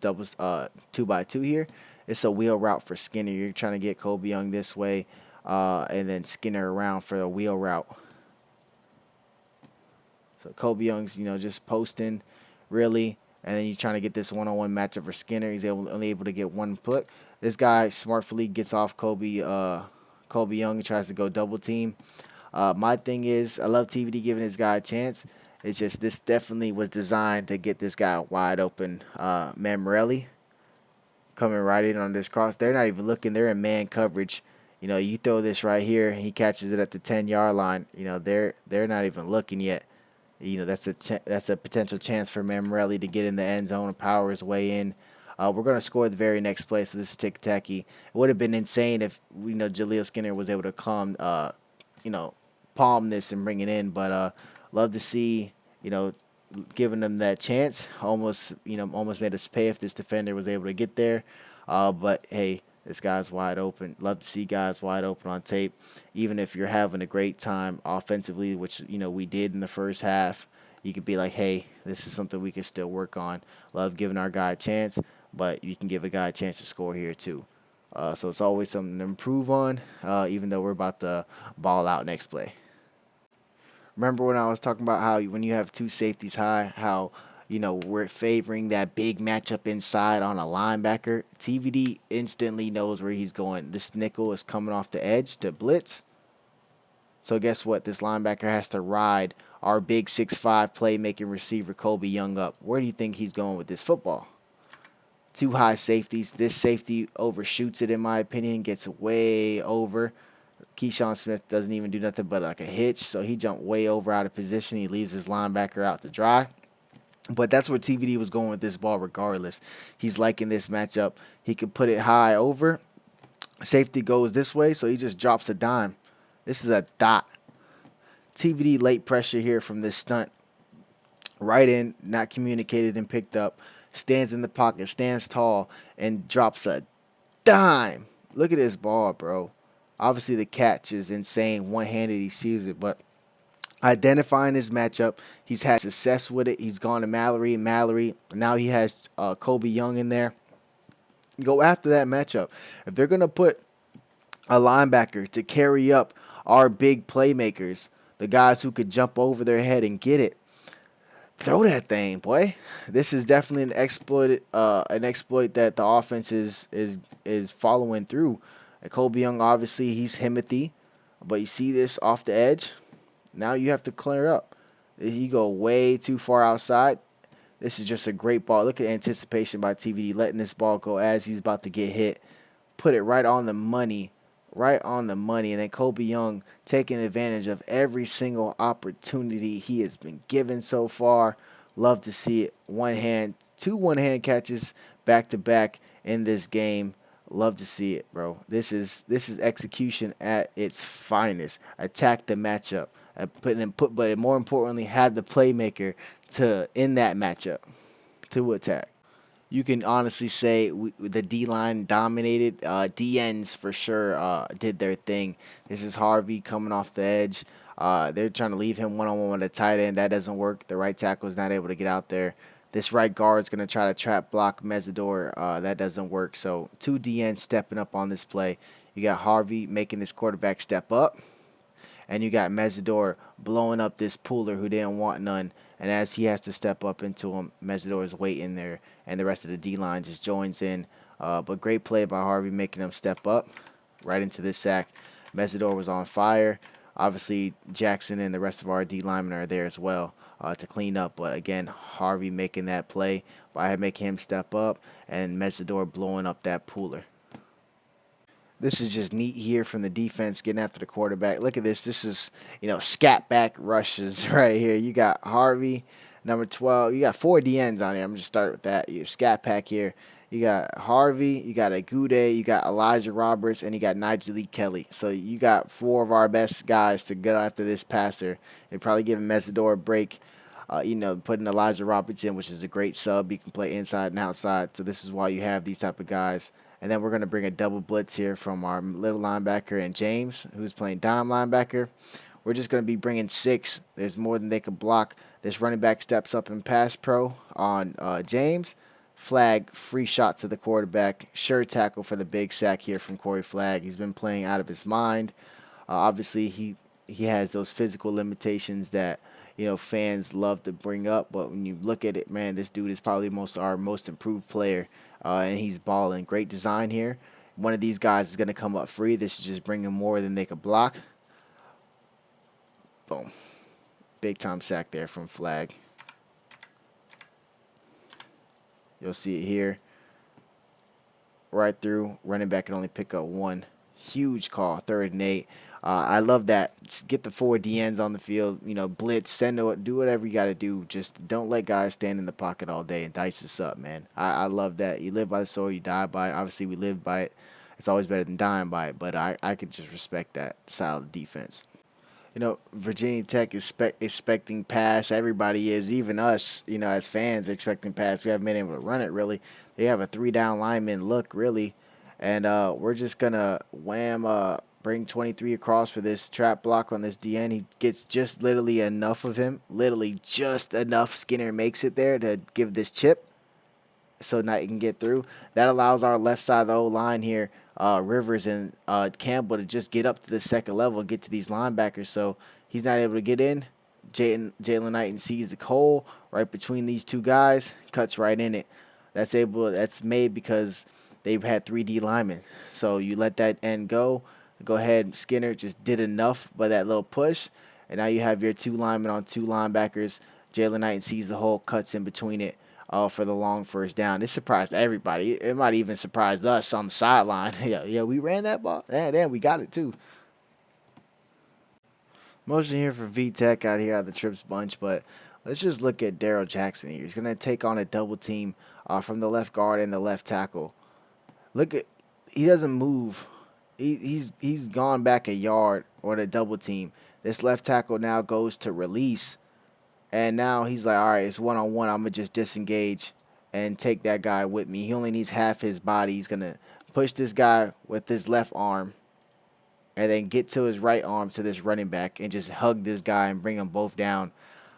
S7: Doubles 2x2 here. It's a wheel route for Skinner. You're trying to get Kobe Young this way, and then Skinner around for a wheel route. So Kobe Young's, just posting, really, and then you're trying to get this one-on-one matchup for Skinner. He's only able to get 1 foot. This guy smartly gets off Kobe Young and tries to go double team. My thing is, I love TVD giving this guy a chance. It's just this definitely was designed to get this guy wide open. Mamrelli coming right in on this cross. They're not even looking. They're in man coverage. You throw this right here, he catches it at the 10-yard line. They're not even looking yet. That's a potential chance for Mamrelli to get in the end zone and power his way in. We're going to score the very next play, so this is ticky-tacky. It would have been insane if Jaleel Skinner was able to palm this and bring it in. But love to see giving them that chance. Almost made us pay if this defender was able to get there. But hey, this guy's wide open. Love to see guys wide open on tape, even if you're having a great time offensively, which we did in the first half. You could be like, hey, this is something we can still work on. Love giving our guy a chance, but you can give a guy a chance to score here too. So it's always something to improve on, even though we're about to ball out next play. Remember when I was talking about how when you have 2 safeties high, how we're favoring that big matchup inside on a linebacker? TVD instantly knows where he's going. This nickel is coming off the edge to blitz. So guess what? This linebacker has to ride our big 6'5" playmaking receiver Kobe Young up. Where do you think he's going with this football? 2 high safeties. This safety overshoots it, in my opinion. Gets way over. Keyshawn Smith doesn't even do nothing but like a hitch, so he jumped way over out of position. He leaves his linebacker out to dry. But that's where TVD was going with this ball regardless. He's liking this matchup. He can put it high over. Safety goes this way, so he just drops a dime. This is a dot. TVD late pressure here from this stunt. Right in, not communicated and picked up. Stands in the pocket, stands tall, and drops a dime. Look at this ball, bro. Obviously, the catch is insane. One-handed, he sees it, but identifying his matchup, he's had success with it. He's gone to Mallory. Now he has Kobe Young in there. Go after that matchup. If they're going to put a linebacker to carry up our big playmakers, the guys who could jump over their head and get it, throw that thing, boy. This is definitely an exploit that the offense is following through. And Kobe Young, obviously, he's Himothy, but you see this off the edge. Now you have to clear up. He go way too far outside. This is just a great ball. Look at anticipation by TVD, letting this ball go as he's about to get hit. Put it right on the money. Right on the money. And then Kobe Young taking advantage of every single opportunity he has been given so far. Love to see it. Two one-hand catches back-to-back in this game. Love to see it, bro. This is execution at its finest. Attack the matchup. But more importantly, had the playmaker to in that matchup to attack. You can honestly say the D-line dominated. DNs for sure did their thing. This is Harvey coming off the edge. They're trying to leave him one-on-one with a tight end. That doesn't work. The right tackle is not able to get out there. This right guard is going to try to trap block Mesidor. That doesn't work. So 2 DNs stepping up on this play. You got Harvey making this quarterback step up. And you got Mesidor blowing up this pooler who didn't want none. And as he has to step up into him, Mesidor is waiting there. And the rest of the D-line just joins in. But great play by Harvey making him step up right into this sack. Mesidor was on fire. Obviously, Jackson and the rest of our D-linemen are there as well to clean up. But again, Harvey making that play by making him step up. And Mesidor blowing up that pooler. This is just neat here from the defense getting after the quarterback. Look at this. This is, scat back rushes right here. You got Harvey, number 12. You got 4 DNs on here. I'm just starting with that. You scat pack here. You got Harvey, you got Agude, you got Elijah Roberts, and you got Nigel Lee Kelly. So you got 4 of our best guys to go after this passer. They're probably giving Mesidor a break. Putting Elijah Roberts in, which is a great sub. He can play inside and outside. So this is why you have these type of guys. And then we're going to bring a double blitz here from our little linebacker and James, who's playing dime linebacker. We're just going to be bringing 6. There's more than they could block. This running back steps up in pass pro on James. Flag, free shot to the quarterback. Sure tackle for the big sack here from Corey Flagg. He's been playing out of his mind. Obviously, he has those physical limitations that fans love to bring up. But when you look at it, man, this dude is probably our most improved player. And he's balling. Great design here. One of these guys is going to come up free. This is just bringing more than they could block. Boom. Big time sack there from Flagg. You'll see it here. Right through. Running back can only pick up 1. Huge call. 3rd and 8. I love that. Get the 4 DNs on the field. Blitz, do whatever you got to do. Just don't let guys stand in the pocket all day and dice this up, man. I love that. You live by the sword, you die by it. Obviously, we live by it. It's always better than dying by it, but I could just respect that style of defense. Virginia Tech is expecting pass. Everybody is, even us, as fans, expecting pass. We haven't been able to run it, really. They have a 3-down lineman look, really. And we're just going to bring 23 across for this trap block on this DN. He gets just literally enough of him. Literally just enough. Skinner makes it there to give this chip so Knight can get through. That allows our left side of the O-line here, Rivers and Campbell, to just get up to the second level and get to these linebackers. So he's not able to get in. Jalen Knighton sees the hole right between these 2 guys, cuts right in it. That's made because they've had 3D linemen. So you let that end go. Go ahead, Skinner just did enough by that little push. And now you have your 2 linemen on 2 linebackers. Jalen Knighton sees the hole, cuts in between it for the long first down. This surprised everybody. It might even surprised us on the sideline. Yeah, we ran that ball. Yeah, we got it too. Motion here for V-Tech out here out of the trips bunch, but let's just look at Daryl Jackson here. He's going to take on a double team from the left guard and the left tackle. Look at, he doesn't move. He's gone back a yard on a double team. This left tackle now goes to release, and now he's like, all right, it's one-on-one. I'm going to just disengage and take that guy with me. He only needs half his body. He's going to push this guy with his left arm and then get to his right arm to this running back and just hug this guy and bring them both down.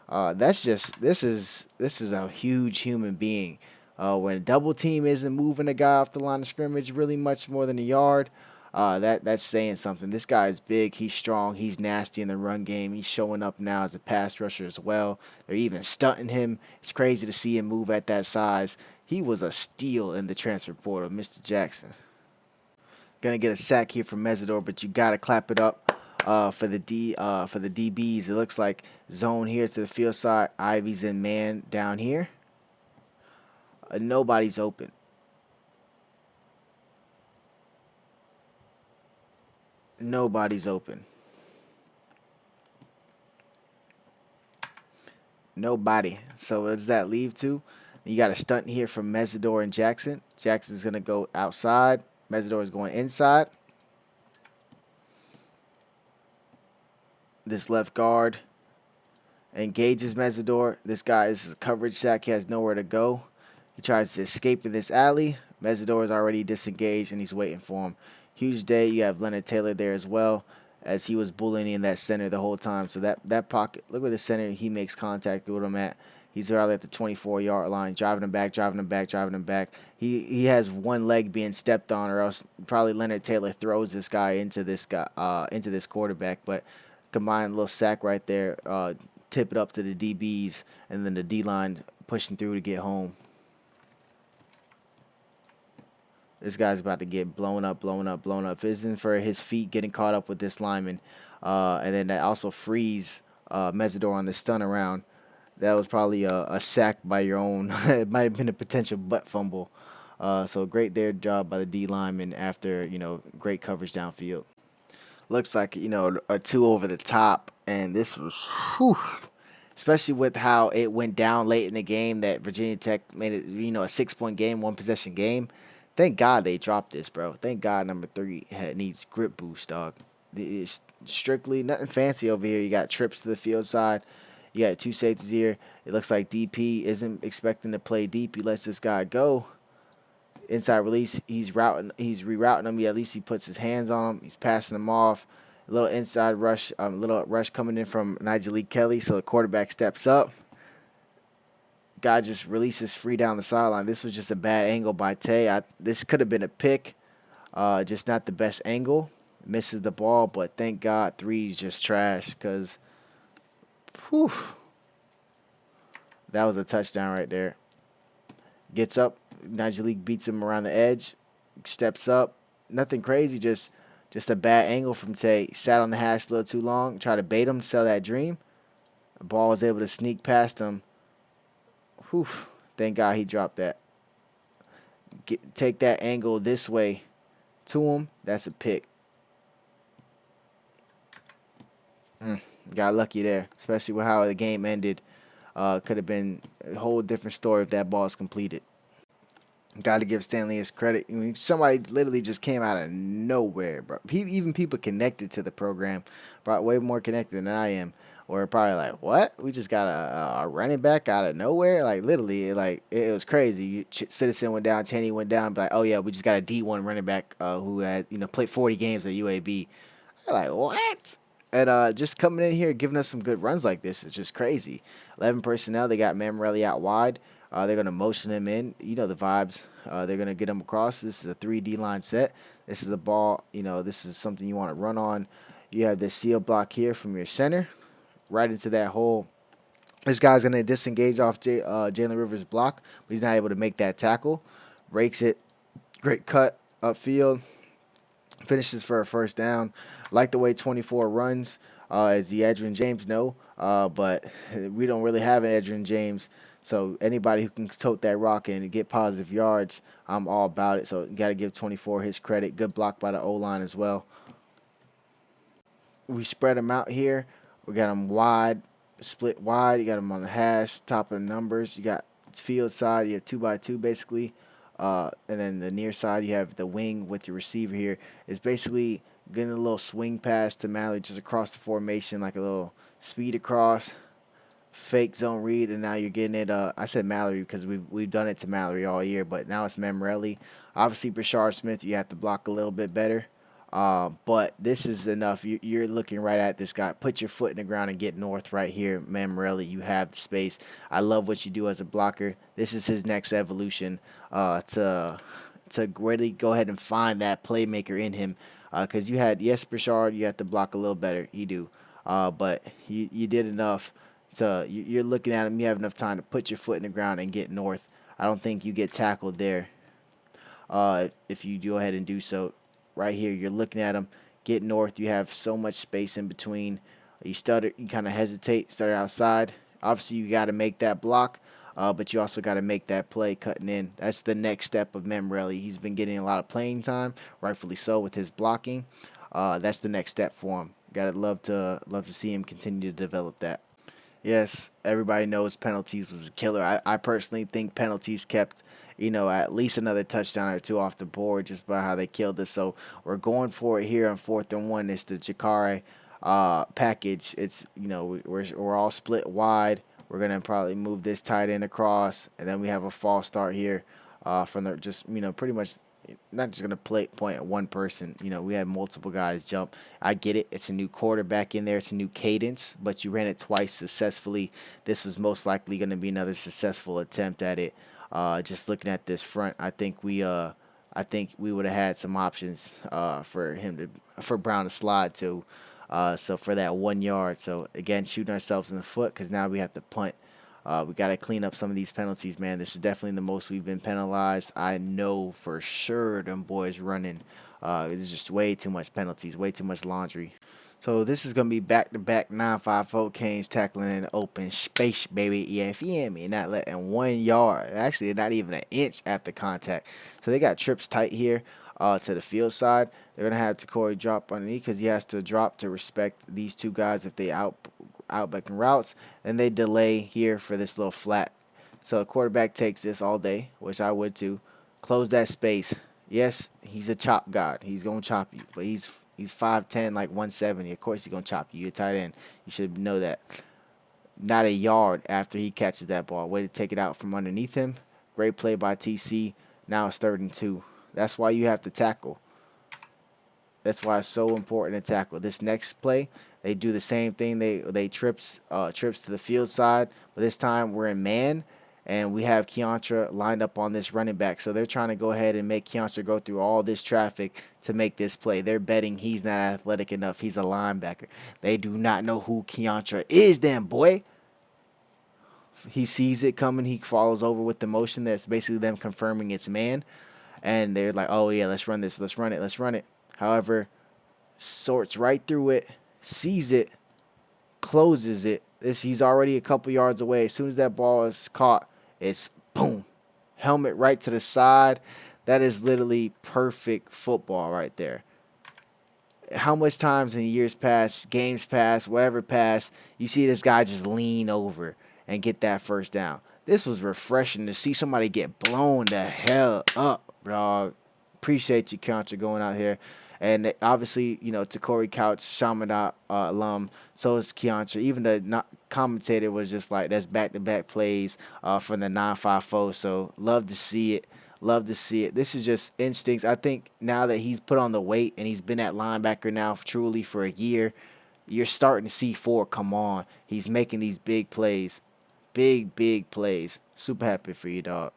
S7: This is a huge human being. When a double team isn't moving a guy off the line of scrimmage really much more than a yard, that's saying something. This guy is big, he's strong, he's nasty in the run game. He's showing up now as a pass rusher as well. They're even stunting him. It's crazy to see him move at that size. He was a steal in the transfer portal, Mr. Jackson. Gonna get a sack here from Mesidor, but you gotta clap it up for the DBs. It looks like zone here to the field side. Ivy's in man down here. Nobody's open. Nobody's open. Nobody. So what does that leave to? You got a stunt here from Mesidor and Jackson. Jackson's gonna go outside. Mesidor is going inside. This left guard engages Mesidor. This guy is a coverage sack. He has nowhere to go. He tries to escape in this alley. Mesidor is already disengaged, and he's waiting for him. Huge day. You have Leonard Taylor there as well, as he was bullying that center the whole time. So that pocket, look at the center. He makes contact with him at. He's early at the 24-yard line, driving him back, driving him back, driving him back. He has one leg being stepped on, or else probably Leonard Taylor throws this guy into this quarterback. But combined little sack right there, tip it up to the DBs, and then the D-line pushing through to get home. This guy's about to get blown up, blown up, blown up. If it isn't for his feet getting caught up with this lineman, and then that also frees Mesidor on the stun around. That was probably a sack by your own. It might have been a potential butt fumble. So great there job by the D lineman after, great coverage downfield. Looks like, a two over the top. And this was, especially with how it went down late in the game that Virginia Tech made it, a 6-point game, one possession game. Thank God they dropped this, bro. Thank God number 3 needs grip boost, dog. It's strictly nothing fancy over here. You got trips to the field side. You got 2 safeties here. It looks like DP isn't expecting to play deep. He lets this guy go. Inside release, he's rerouting him. At least he puts his hands on him. He's passing him off. A little inside rush, little rush coming in from Nigel Kelly. So the quarterback steps up. Guy just releases free down the sideline. This was just a bad angle by Tay. This could have been a pick, just not the best angle. Misses the ball, but thank God 3's just trash because. Whew. That was a touchdown right there. Gets up. Nigel beats him around the edge. Steps up. Nothing crazy. Just a bad angle from Tay. Sat on the hash a little too long. Tried to bait him. Sell that dream. The ball was able to sneak past him. Whew. Thank God he dropped that. Take that angle this way to him. That's a pick. Got lucky there, especially with how the game ended. Could have been a whole different story if that ball is completed. Got to give Stanley his credit. I mean, somebody literally just came out of nowhere, bro. Even people connected to the program, probably way more connected than I am, or probably like, what? We just got a running back out of nowhere? Like, literally, it was crazy. Citizen went down, Cheney went down, like, oh, yeah, we just got a D1 running back who had, played 40 games at UAB. I'm like, what? And just coming in here, giving us some good runs like this is just crazy. 11 personnel. They got Mamrelli out wide. They're going to motion him in. You know the vibes. They're going to get him across. This is a 3D line set. This is a ball. This is something you want to run on. You have this seal block here from your center. Right into that hole. This guy's going to disengage off Jalen Rivers' block. But he's not able to make that tackle. Rakes it. Great cut upfield. Finishes for a first down. Like the way 24 runs, as the Edgerrin James know, but we don't really have an Edgerrin James. So anybody who can tote that rock and get positive yards, I'm all about it. So you got to give 24 his credit. Good block by the O-line as well. We spread them out here. We got him wide, split wide. You got him on the hash, top of the numbers. You got field side. You have 2x2 basically. And then the near side, you have the wing with your receiver here. It's basically getting a little swing pass to Mallory just across the formation, like a little speed across, fake zone read, and now you're getting it. I said Mallory because we've done it to Mallory all year, but now it's Memrelli. Obviously, Brashard Smith, you have to block a little bit better. But this is enough. You're looking right at this guy. Put your foot in the ground and get north right here, Mamrelli. You have the space. I love what you do as a blocker. This is his next evolution to really go ahead and find that playmaker in him. Because you had, yes, Brashard, you have to block a little better. You do. But you did enough. You're looking at him. You have enough time to put your foot in the ground and get north. I don't think you get tackled there if you go ahead and do so. Right here, you're looking at him, get north. You have so much space in between. You stutter, you kind of hesitate, stutter outside. Obviously, you got to make that block, but you also got to make that play cutting in. That's the next step of Memrelli. He's been getting a lot of playing time, rightfully so, with his blocking. That's the next step for him. Gotta love to see him continue to develop that. Yes, everybody knows penalties was a killer. I personally think penalties kept, at least another touchdown or two off the board just by how they killed us. So we're going for it here on 4th and 1. It's the Jakare package. It's, we're all split wide. We're going to probably move this tight end across, and then we have a false start here from the pretty much not just going to point at one person. We had multiple guys jump. I get it. It's a new quarterback in there. It's a new cadence, but you ran it twice successfully. This was most likely going to be another successful attempt at it. Just looking at this front, I think we would have had some options for Brown to slide to. So for that 1 yard. So again, shooting ourselves in the foot because now we have to punt. We got to clean up some of these penalties, man. This is definitely the most we've been penalized. I know for sure them boys running. There's just way too much penalties, way too much laundry. So this is going to be back-to-back 9-5 Canes tackling in open space, baby. Yeah, if you hear me, not letting 1 yard. Actually, not even an inch after contact. So they got trips tight here to the field side. They're going to have Corey drop underneath because he has to drop to respect these two guys if they outbacking routes. And they delay here for this little flat. So the quarterback takes this all day, which I would too. Close that space. Yes, he's a chop god. He's going to chop you, but he's 5'10", like 170. Of course he's going to chop you. You're tight end. You should know that. Not a yard after he catches that ball. Way to take it out from underneath him. Great play by TC. Now it's 3rd and 2. That's why you have to tackle. That's why it's so important to tackle. This next play, they do the same thing. They trips to the field side, but this time we're in man, and we have Keontra lined up on this running back. So they're trying to go ahead and make Keontra go through all this traffic to make this play. They're betting he's not athletic enough. He's a linebacker. They do not know who Keontra is, then, boy. He sees it coming. He follows over with the motion. That's basically them confirming it's man. And they're like, oh, yeah, let's run this. Let's run it. Let's run it. However, sorts right through it, sees it, closes it. He's already a couple yards away. As soon as that ball is caught, it's boom. Helmet right to the side. That is literally perfect football right there. How much times in years past, games past, whatever past, you see this guy just lean over and get that first down. This was refreshing to see somebody get blown the hell up, dog. Appreciate you, Contra, going out here. And obviously, Takori Couch, Shamanat alum, so is Keontra. Even the commentator was just like, that's back-to-back plays from the 9-5-4. So love to see it. Love to see it. This is just instincts. I think now that he's put on the weight and he's been at linebacker now truly for a year, you're starting to see Ford come on. He's making these big plays. Big plays. Super happy for you, dog.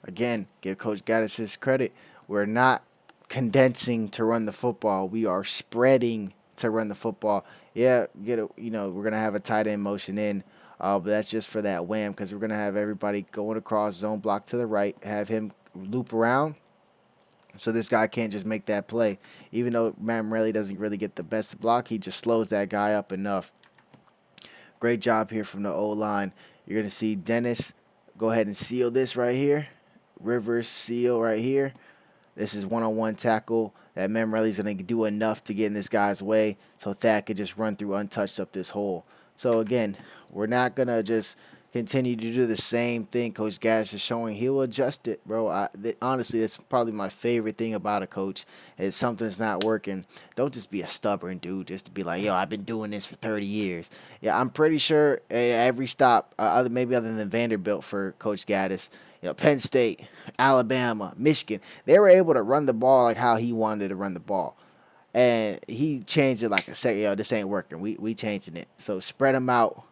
S7: Again, give Coach Gaddis his credit. We're not condensing to run the football. We are spreading to run the football. Yeah, we're gonna have a tight end motion in, but that's just for that wham because we're gonna have everybody going across zone block to the right, have him loop around, so this guy can't just make that play. Even though Mamrelli doesn't really get the best block, he just slows that guy up enough. Great job here from the O-line. You're gonna see Dennis go ahead and seal this right here. Rivers seal right here. This is one-on-one tackle that Memrelli's going to do enough to get in this guy's way so Thad could just run through untouched up this hole. So, again, we're not going to just continue to do the same thing Coach Gaddis is showing. He'll adjust it, bro. Honestly, that's probably my favorite thing about a coach is something's not working. Don't just be a stubborn dude just to be like, yo, I've been doing this for 30 years. Yeah, I'm pretty sure at every stop, maybe other than Vanderbilt for Coach Gaddis, Penn State, Alabama, Michigan, they were able to run the ball like how he wanted to run the ball. And he changed it like a second, this ain't working. We changing it. So spread them out.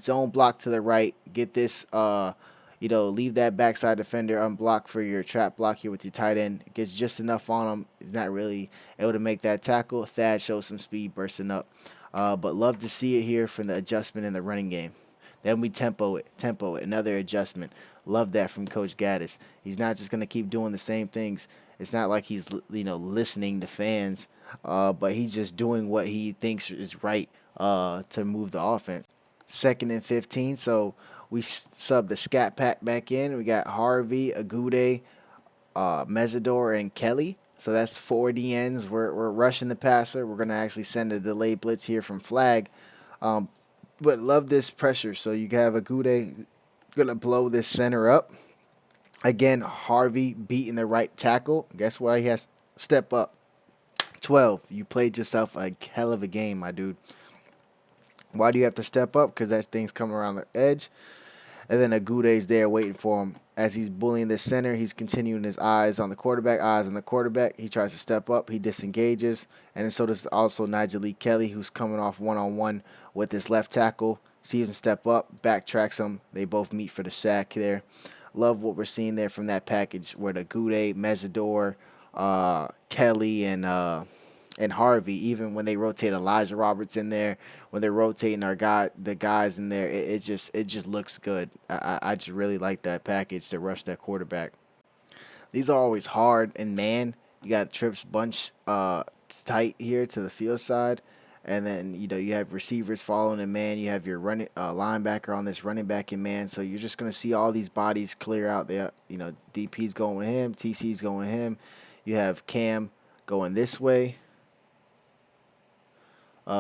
S7: Zone block to the right. Get this, leave that backside defender unblocked for your trap block here with your tight end. Gets just enough on him. He's not really able to make that tackle. Thad shows some speed bursting up. But love to see it here from the adjustment in the running game. Then we tempo it. Another adjustment. Love that from Coach Gaddis. He's not just going to keep doing the same things. It's not like he's, listening to fans, but he's just doing what he thinks is right to move the offense. 2nd and 15, so we sub the scat pack back in. We got Harvey, Agude, Mesidor, and Kelly. So that's 4 DNs. We're rushing the passer. We're going to actually send a delayed blitz here from flag. But love this pressure. So you have Agude going to blow this center up. Again, Harvey beating the right tackle. Guess why he has to step up? 12. You played yourself a hell of a game, my dude. Why do you have to step up? Because that thing's coming around the edge. And then Agude's there waiting for him. As he's bullying the center, he's continuing his eyes on the quarterback. He tries to step up. He disengages. And then so does also Nigel Lee Kelly, who's coming off one-on-one with his left tackle. Sees him step up, backtracks him. They both meet for the sack there. Love what we're seeing there from that package where the Agude, Mesidor, Kelly, and Harvey, even when they rotate Elijah Roberts in there, when they're rotating the guys in there, it just looks good. I just really like that package to rush that quarterback. These are always hard, and man, you got trips bunch tight here to the field side, and then you have receivers following in man. You have your running linebacker on this running back in man, so you're just gonna see all these bodies clear out there. DP's going with him, TC's going with him. You have Cam going this way.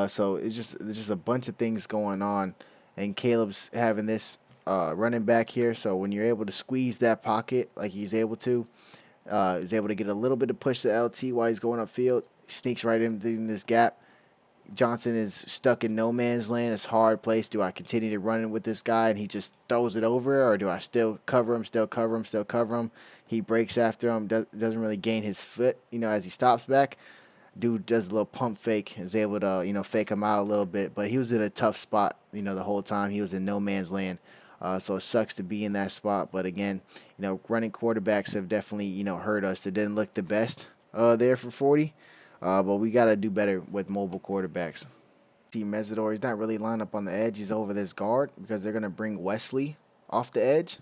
S7: So it's just a bunch of things going on, and Caleb's having this running back here. So when you're able to squeeze that pocket like he's able to get a little bit of push to LT while he's going upfield. He sneaks right in this gap. Johnson is stuck in no man's land. It's a hard place. Do I continue to run with this guy and he just throws it over, or do I still cover him? He breaks after him. Doesn't really gain his foot, as he stops back. Dude does a little pump fake, is able to, fake him out a little bit. But he was in a tough spot, the whole time. He was in no man's land. So it sucks to be in that spot. But again, running quarterbacks have definitely, hurt us. It didn't look the best there for 40. But we got to do better with mobile quarterbacks. See Mesidor, he's not really lined up on the edge. He's over this guard because they're going to bring Wesley off the edge.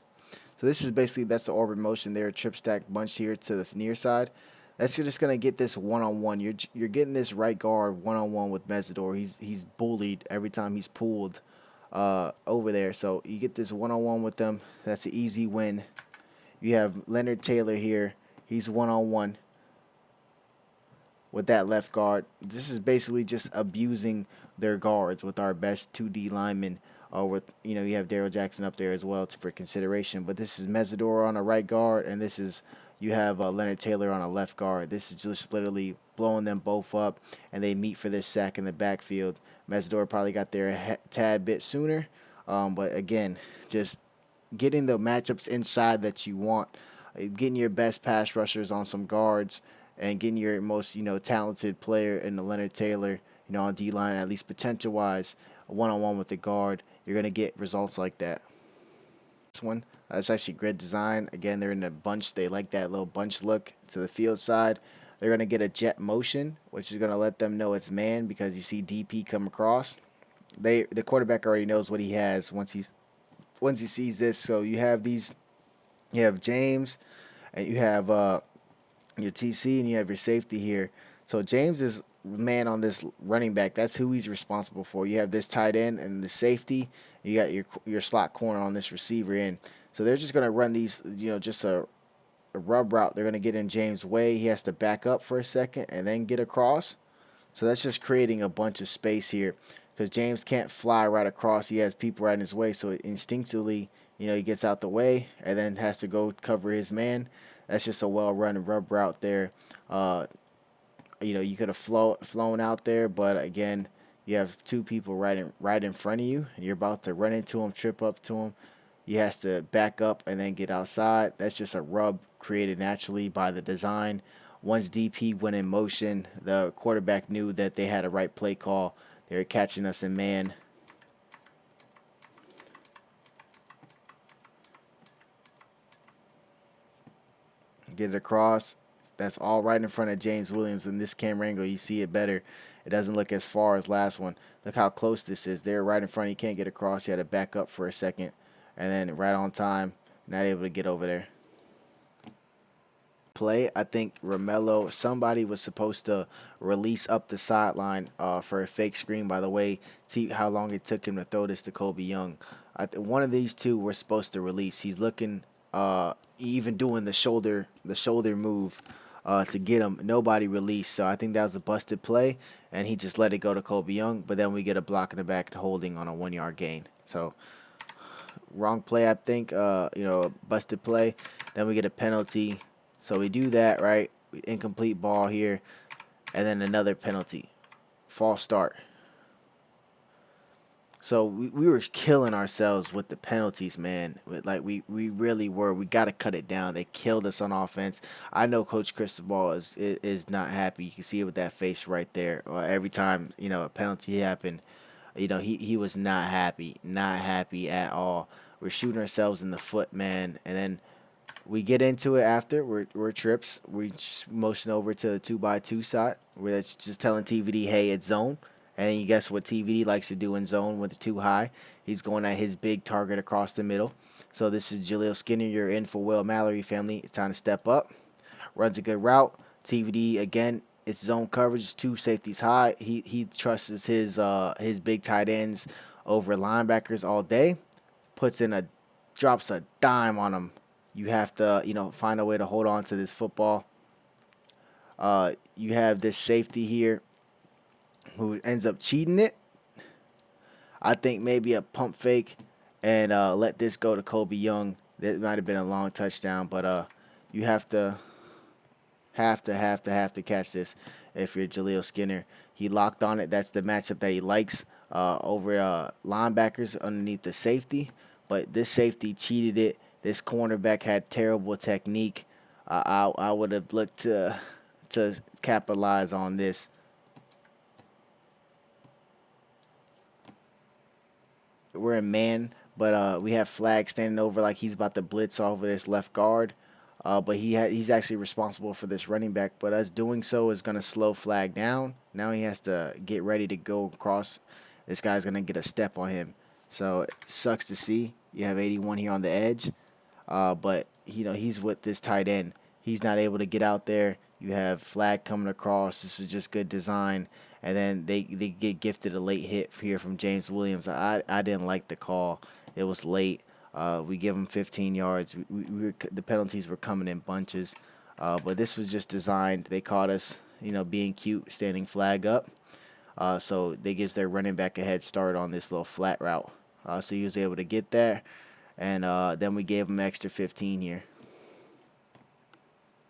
S7: So this is that's the orbit motion there. Trip stack bunch here to the near side. That's just going to get this one-on-one. You're getting this right guard one-on-one with Mesidor. He's bullied every time he's pulled over there. So you get this one-on-one with them. That's an easy win. You have Leonard Taylor here. He's one-on-one with that left guard. This is basically just abusing their guards with our best 2D linemen. With you have Daryl Jackson up there as well for consideration. But this is Mesidor on a right guard, and this is you have Leonard Taylor on a left guard. This is just literally blowing them both up, and they meet for this sack in the backfield. Mesidor probably got there a tad bit sooner, but again, just getting the matchups inside that you want, getting your best pass rushers on some guards, and getting your most talented player in the Leonard Taylor, on D-line, at least potential-wise, one-on-one with the guard, you're going to get results like that. This one, that's actually grid design. Again, they're in a bunch. They like that little bunch look to the field side. They're going to get a jet motion, which is going to let them know it's man because you see DP come across. The quarterback already knows what he has once he sees this. So you have James, and you have your TC, and you have your safety here. So James is man on this running back. That's who he's responsible for. You have this tight end and the safety. You got your slot corner on this receiver end. So they're just going to run these, just a a rub route. They're going to get in James' way. He has to back up for a second and then get across. So that's just creating a bunch of space here because James can't fly right across. He has people right in his way, so instinctively, he gets out the way and then has to go cover his man. That's just a well-run rub route there. You could have flown out there, but again, you have two people right in front of you. You're about to run into him, trip up to him. He has to back up and then get outside. That's just a rub created naturally by the design. Once DP went in motion, the quarterback knew that they had a right play call. They were catching us in man. Get it across. That's all right in front of James Williams. In this camera angle, you see it better. It doesn't look as far as last one. Look how close this is. They're right in front. He can't get across. He had to back up for a second. And then right on time, not able to get over there. Play, I think Romello, somebody was supposed to release up the sideline for a fake screen. By the way, see how long it took him to throw this to Kobe Young. One of these two were supposed to release. He's looking, even doing the shoulder move to get him. Nobody released, so I think that was a busted play, and he just let it go to Kobe Young. But then we get a block in the back and holding on a 1-yard gain. So wrong play, I think. Busted play. Then we get a penalty. So we do that, right? Incomplete ball here. And then another penalty. False start. So we were killing ourselves with the penalties, man. We really were. We got to cut it down. They killed us on offense. I know Coach Cristobal is not happy. You can see it with that face right there. Every time, a penalty happened, he was not happy. Not happy at all. We're shooting ourselves in the foot, man. And then we get into it after. We're trips. We motion over to the 2x2 side where it's just telling TVD, hey, it's zone. And you guess what TVD likes to do in zone with the 2 high? He's going at his big target across the middle. So this is Jaleel Skinner. You're in for Will Mallory, family. It's time to step up. Runs a good route. TVD, again, it's zone coverage. It's 2 safeties high. He trusts his big tight ends over linebackers all day. Drops a dime on them. You have to, find a way to hold on to this football. You have this safety here who ends up cheating it. I think maybe a pump fake and let this go to Kobe Young. That might have been a long touchdown, but you have to catch this if you're Jaleel Skinner. He locked on it. That's the matchup that he likes over linebackers underneath the safety. But this safety cheated it. This cornerback had terrible technique. I would have looked to capitalize on this. We're in man, but we have Flag standing over like he's about to blitz over this left guard. But he's actually responsible for this running back. But us doing so is going to slow Flag down. Now he has to get ready to go across. This guy's going to get a step on him. So it sucks to see. You have 81 here on the edge. But, he's with this tight end. He's not able to get out there. You have Flag coming across. This was just good design. And then they get gifted a late hit here from James Williams. I didn't like the call. It was late. We give them 15 yards. The penalties were coming in bunches. But this was just designed. They caught us, being cute, standing Flag up. So they gives their running back a head start on this little flat route. So he was able to get there. And then we gave him extra 15 here.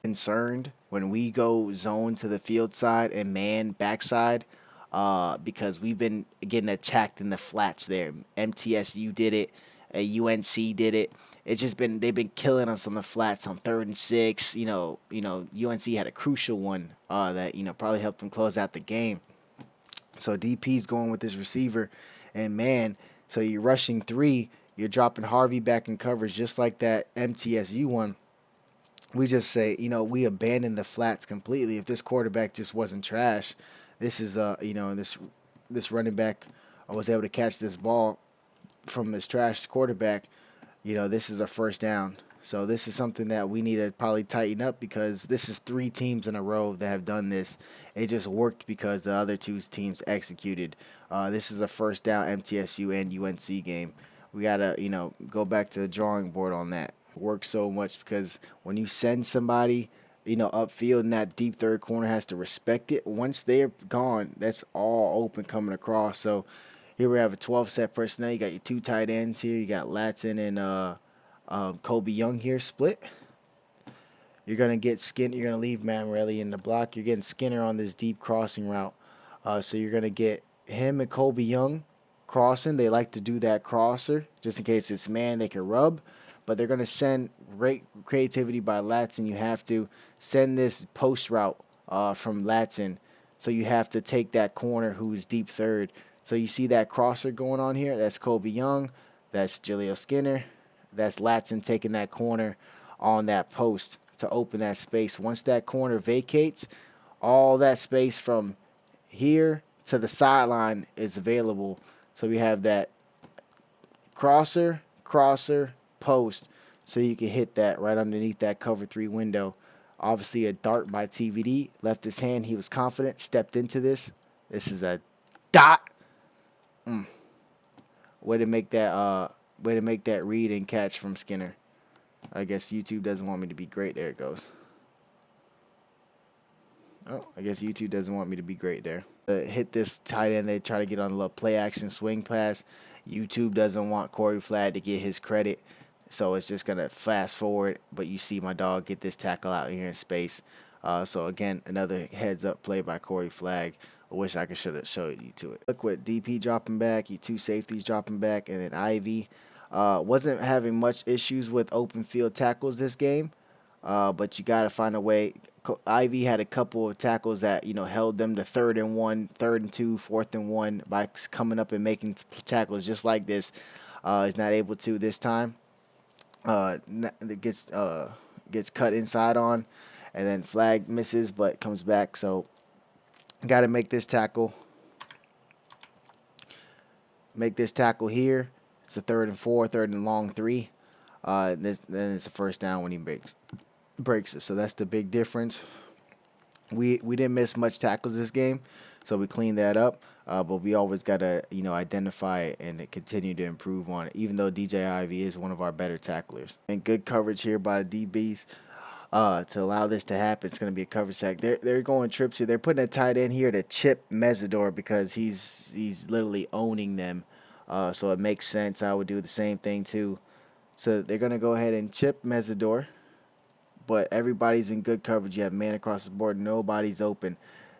S7: Concerned when we go zone to the field side and man backside because we've been getting attacked in the flats there. MTSU did it. UNC did it. It's just they've been killing us on the flats on 3rd and 6. UNC had a crucial one that probably helped them close out the game. So DP's going with this receiver, and man, so you're rushing 3. You're dropping Harvey back in coverage just like that MTSU one. We just say, we abandon the flats completely. If this quarterback just wasn't trash, this is, this running back was able to catch this ball from this trash quarterback. This is a first down. So this is something that we need to probably tighten up because this is 3 teams in a row that have done this. It just worked because the other 2 teams executed. This is a first down MTSU and UNC game. We got to, go back to the drawing board on that. works so much because when you send somebody, upfield and that deep third corner has to respect it. Once they're gone, that's all open coming across. So here we have a 12 set personnel. You got your 2 tight ends here. You got Latson and Kobe Young here split. You're going to get Skinner. You're going to leave Mamrelli in the block. You're getting Skinner on this deep crossing route. So you're going to get him and Kobe Young crossing. They like to do that crosser just in case it's man they can rub. But they're going to send great creativity by Latson. You have to send this post route from Latson. So you have to take that corner who's deep third. So you see that crosser going on here. That's Kobe Young. That's Jaleel Skinner. That's Latson taking that corner on that post to open that space. Once that corner vacates, all that space from here to the sideline is available. So we have that crosser, post, so you can hit that right underneath that cover 3 window. Obviously a dart by TVD. Left his hand. He was confident. Stepped into this. This is a dot. Way to make that read and catch from Skinner. I guess YouTube doesn't want me to be great. There it goes. Oh, I guess YouTube doesn't want me to be great there. Hit this tight end. They try to get on the little play action swing pass. YouTube doesn't want Corey Flagg to get his credit. So it's just going to fast forward. But you see my dog get this tackle out here in space. So again, another heads up play by Corey Flagg. I wish I should have showed you to it. Look what DP dropping back. You 2 safeties dropping back. And then Ivy. Wasn't having much issues with open field tackles this game, but you got to find a way. Ivy had a couple of tackles that held them to 3rd and 1, 3rd and 2, 4th and 1 by coming up and making tackles just like this. He's not able to this time. It gets cut inside on, and then Flagg misses but comes back. So got to make this tackle. Make this tackle here. It's a 3rd and 4, 3rd and long 3. Then it's a first down when he breaks it. So that's the big difference. We didn't miss much tackles this game, so we cleaned that up. But we always gotta identify it and continue to improve on it. Even though DJ Ivy is one of our better tacklers, and good coverage here by the DBs to allow this to happen. It's gonna be a coverage sack. They're going trips here. They're putting a tight end here to chip Mesidor because he's literally owning them. So it makes sense. I would do the same thing too. So they're going to go ahead and chip Mesidor. But everybody's in good coverage. You have man across the board. Nobody's open.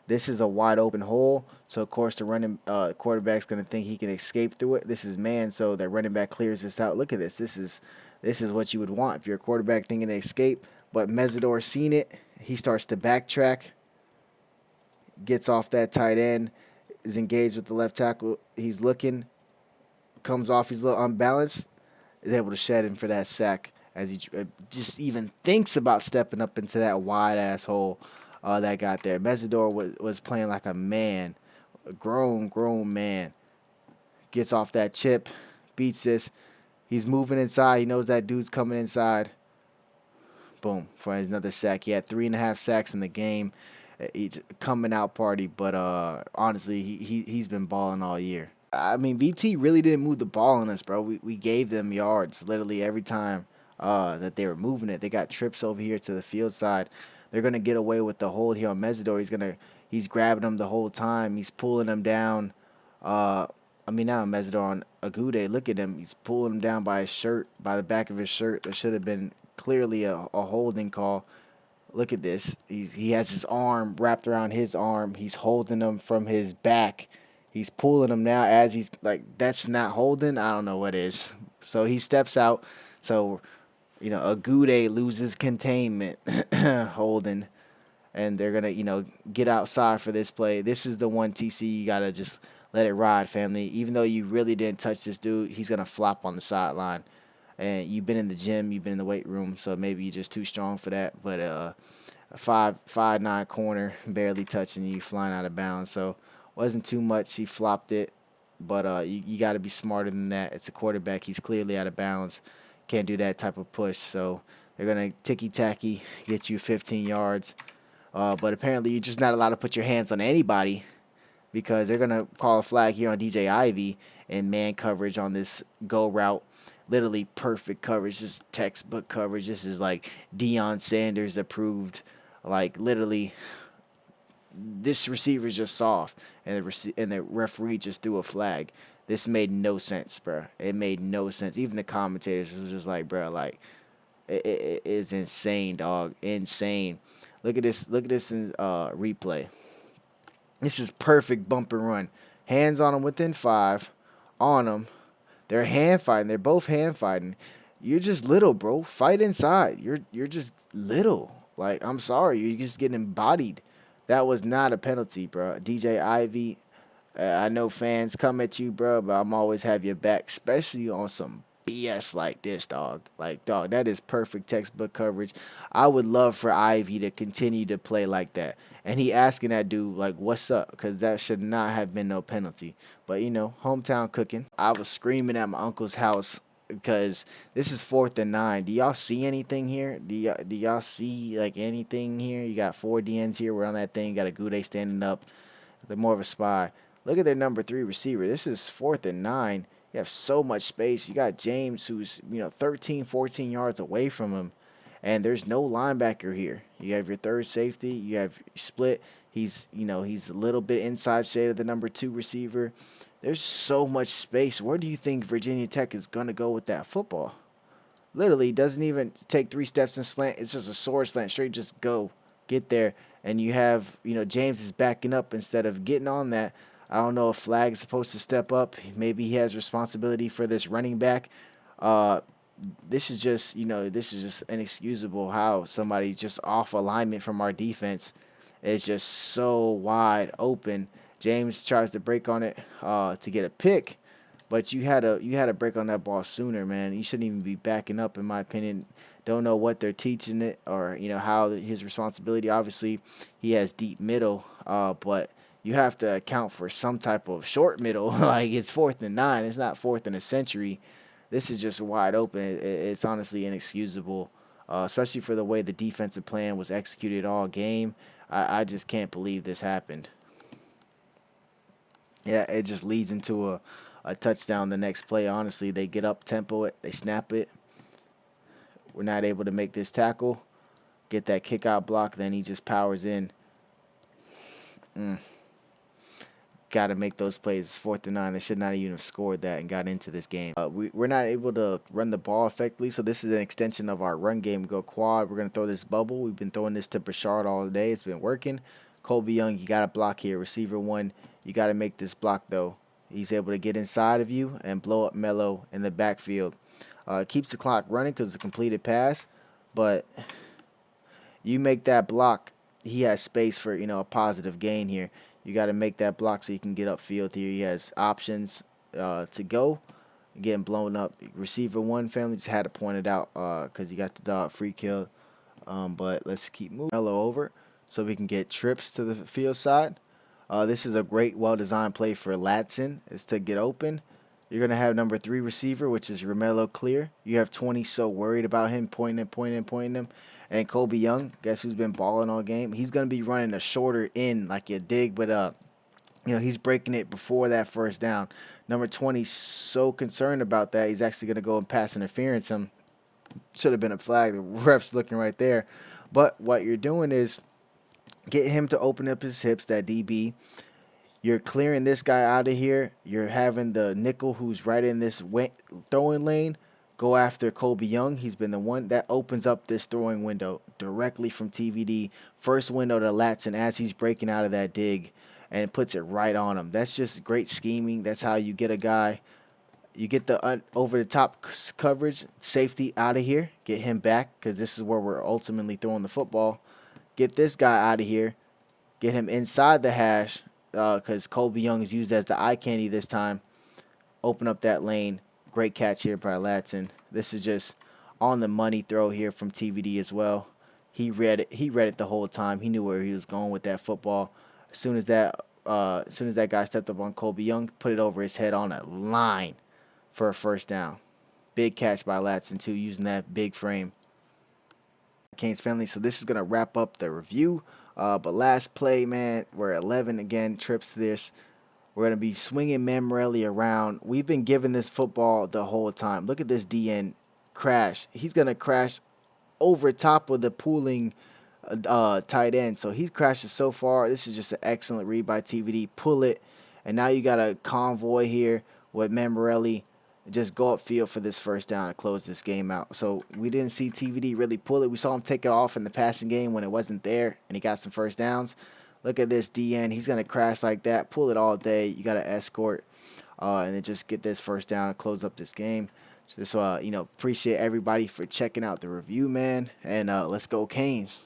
S7: This is a wide open hole. So, of course, the running quarterback's going to think he can escape through it. This is man, so that running back clears this out. Look at this. This is what you would want if you're a quarterback thinking to escape. But Mesidor seen it. He starts to backtrack. Gets off that tight end. Is engaged with the left tackle. He's looking. Comes off, he's a little unbalanced, is able to shed him for that sack as he just even thinks about stepping up into that wide-ass hole that got there. Mesidor was playing like a man, a grown man. Gets off that chip, beats this. He's moving inside. He knows that dude's coming inside. Boom, for another sack. He had 3.5 sacks in the game. He's coming out party, but honestly, he's been balling all year. I mean, VT really didn't move the ball on us, bro. We gave them yards literally every time that they were moving it. They got trips over here to the field side. They're going to get away with the hold here on Mesidor. He's grabbing them the whole time. He's pulling them down. Not on Mesidor, on Agude. Look at him. He's pulling him down by his shirt, by the back of his shirt. There should have been clearly a holding call. Look at this. He has his arm wrapped around his arm. He's holding him from his back. He's pulling him now as he's like, that's not holding. I don't know what is. So he steps out. So, Agude loses containment, holding. And they're going to, get outside for this play. This is the one TC you got to just let it ride, family. Even though you really didn't touch this dude, he's going to flop on the sideline. And you've been in the gym, you've been in the weight room, so maybe you're just too strong for that. But a 5'9" corner, barely touching you, flying out of bounds. So wasn't too much. He flopped it, but you got to be smarter than that. It's a quarterback. He's clearly out of bounds. Can't do that type of push. So they're going to ticky-tacky, get you 15 yards. But apparently you're just not allowed to put your hands on anybody because they're going to call a flag here on DJ Ivy and man coverage on this go route. literally perfect coverage, just textbook coverage. This is like Deion Sanders approved. Like literally, this receiver is just soft, and the referee just threw a flag. This made no sense, bro. It made no sense. Even the commentators was just like, bro, like it is insane, dog, insane. Look at this. Look at this in replay. This is perfect bump and run. Hands on him within 5, on him. They're hand fighting. They're both hand fighting. You're just little, bro. Fight inside. You're just little. Like, I'm sorry. You're just getting bodied. That was not a penalty, bro. DJ Ivy, I know fans come at you, bro, but I'm always have your back, especially on some BS like this, dog. Like, dog, that is perfect textbook coverage. I would love for Ivy to continue to play like that. And he asking that dude, like, what's up? Because that should not have been no penalty. But, you know, hometown cooking. I was screaming at my uncle's house because this is 4th and 9. Do y'all see anything here? Do y'all see, like, anything here? You got 4 DNs here. We're on that thing. You got a Goudet standing up. They're more of a spy. Look at their number 3 receiver. This is 4th and 9. You have so much space. You got James, who's, 13, 14 yards away from him. And there's no linebacker here. You have your third safety. You have split. He's a little bit inside shade of the number 2 receiver. There's so much space. Where do you think Virginia Tech is going to go with that football? Literally, doesn't even take 3 steps and slant. It's just a sword slant. Straight just go. Get there. And you have, James is backing up instead of getting on that. I don't know if Flag is supposed to step up. Maybe he has responsibility for this running back. This is just inexcusable how somebody just off alignment from our defense is just so wide open. James tries to break on it to get a pick, but you had to break on that ball sooner, man. You shouldn't even be backing up, in my opinion. Don't know what they're teaching it or how his responsibility. Obviously, he has deep middle, but you have to account for some type of short middle. Like, it's 4th and 9. It's not 4th in a century. This is just wide open. It's honestly inexcusable, especially for the way the defensive plan was executed all game. I just can't believe this happened. Yeah, it just leads into a touchdown the next play. Honestly, they get up tempo it. They snap it. We're not able to make this tackle. Get that kick out block. Then he just powers in. Got to make those plays. It's 4th and 9. They should not even have scored that and got into this game. We're not able to run the ball effectively, so this is an extension of our run game. We go quad. We're going to throw this bubble. We've been throwing this to Bashard all day. It's been working. Colby Young, you got to block here. Receiver 1, you got to make this block, though. He's able to get inside of you and blow up Mello in the backfield. Keeps the clock running because it's a completed pass, but you make that block, he has space for, a positive gain here. You got to make that block so you can get upfield here. He has options to go. Getting blown up. Receiver 1, family, just had to point it out because he got the dog free kill. But let's keep moving. Mello over so we can get trips to the field side. This is a great, well-designed play for Latson. Is to get open. You're going to have number 3 receiver, which is Romello Clear. You have 20 so worried about him, pointing him. And Colby Young, guess who's been balling all game? He's going to be running a shorter in like you dig, but he's breaking it before that first down. Number 20 so concerned about that, he's actually going to go and pass interference him. Should have been a flag. The ref's looking right there. But what you're doing is get him to open up his hips, that DB. You're clearing this guy out of here. You're having the nickel who's right in this throwing lane go after Colby Young. He's been the one that opens up this throwing window directly from TVD. First window to Latson as he's breaking out of that dig and puts it right on him. That's just great scheming. That's how you get a guy. You get the over-the-top coverage, safety out of here. Get him back because this is where we're ultimately throwing the football. Get this guy out of here. Get him inside the hash because Colby Young is used as the eye candy this time. Open up that lane. Great catch here by Latson. This is just on the money throw here from TVD as well. He read it. He read it the whole time. He knew where he was going with that football. As soon as that guy stepped up on Colby Young, put it over his head on a line for a first down. Big catch by Latson too, using that big frame. Canes family. So this is gonna wrap up the review. But last play, man, we're 11 again. Trips to this. We're going to be swinging Mammarelli around. We've been giving this football the whole time. Look at this DN crash. He's going to crash over top of the pooling tight end. So he crashes so far. This is just an excellent read by TVD. Pull it. And now you got a convoy here with Mammarelli. Just go upfield for this first down and close this game out. So we didn't see TVD really pull it. We saw him take it off in the passing game when it wasn't there, and he got some first downs. Look at this DN. He's going to crash like that. Pull it all day. You got to escort and then just get this first down and close up this game. Just, appreciate everybody for checking out the review, man. And let's go Canes.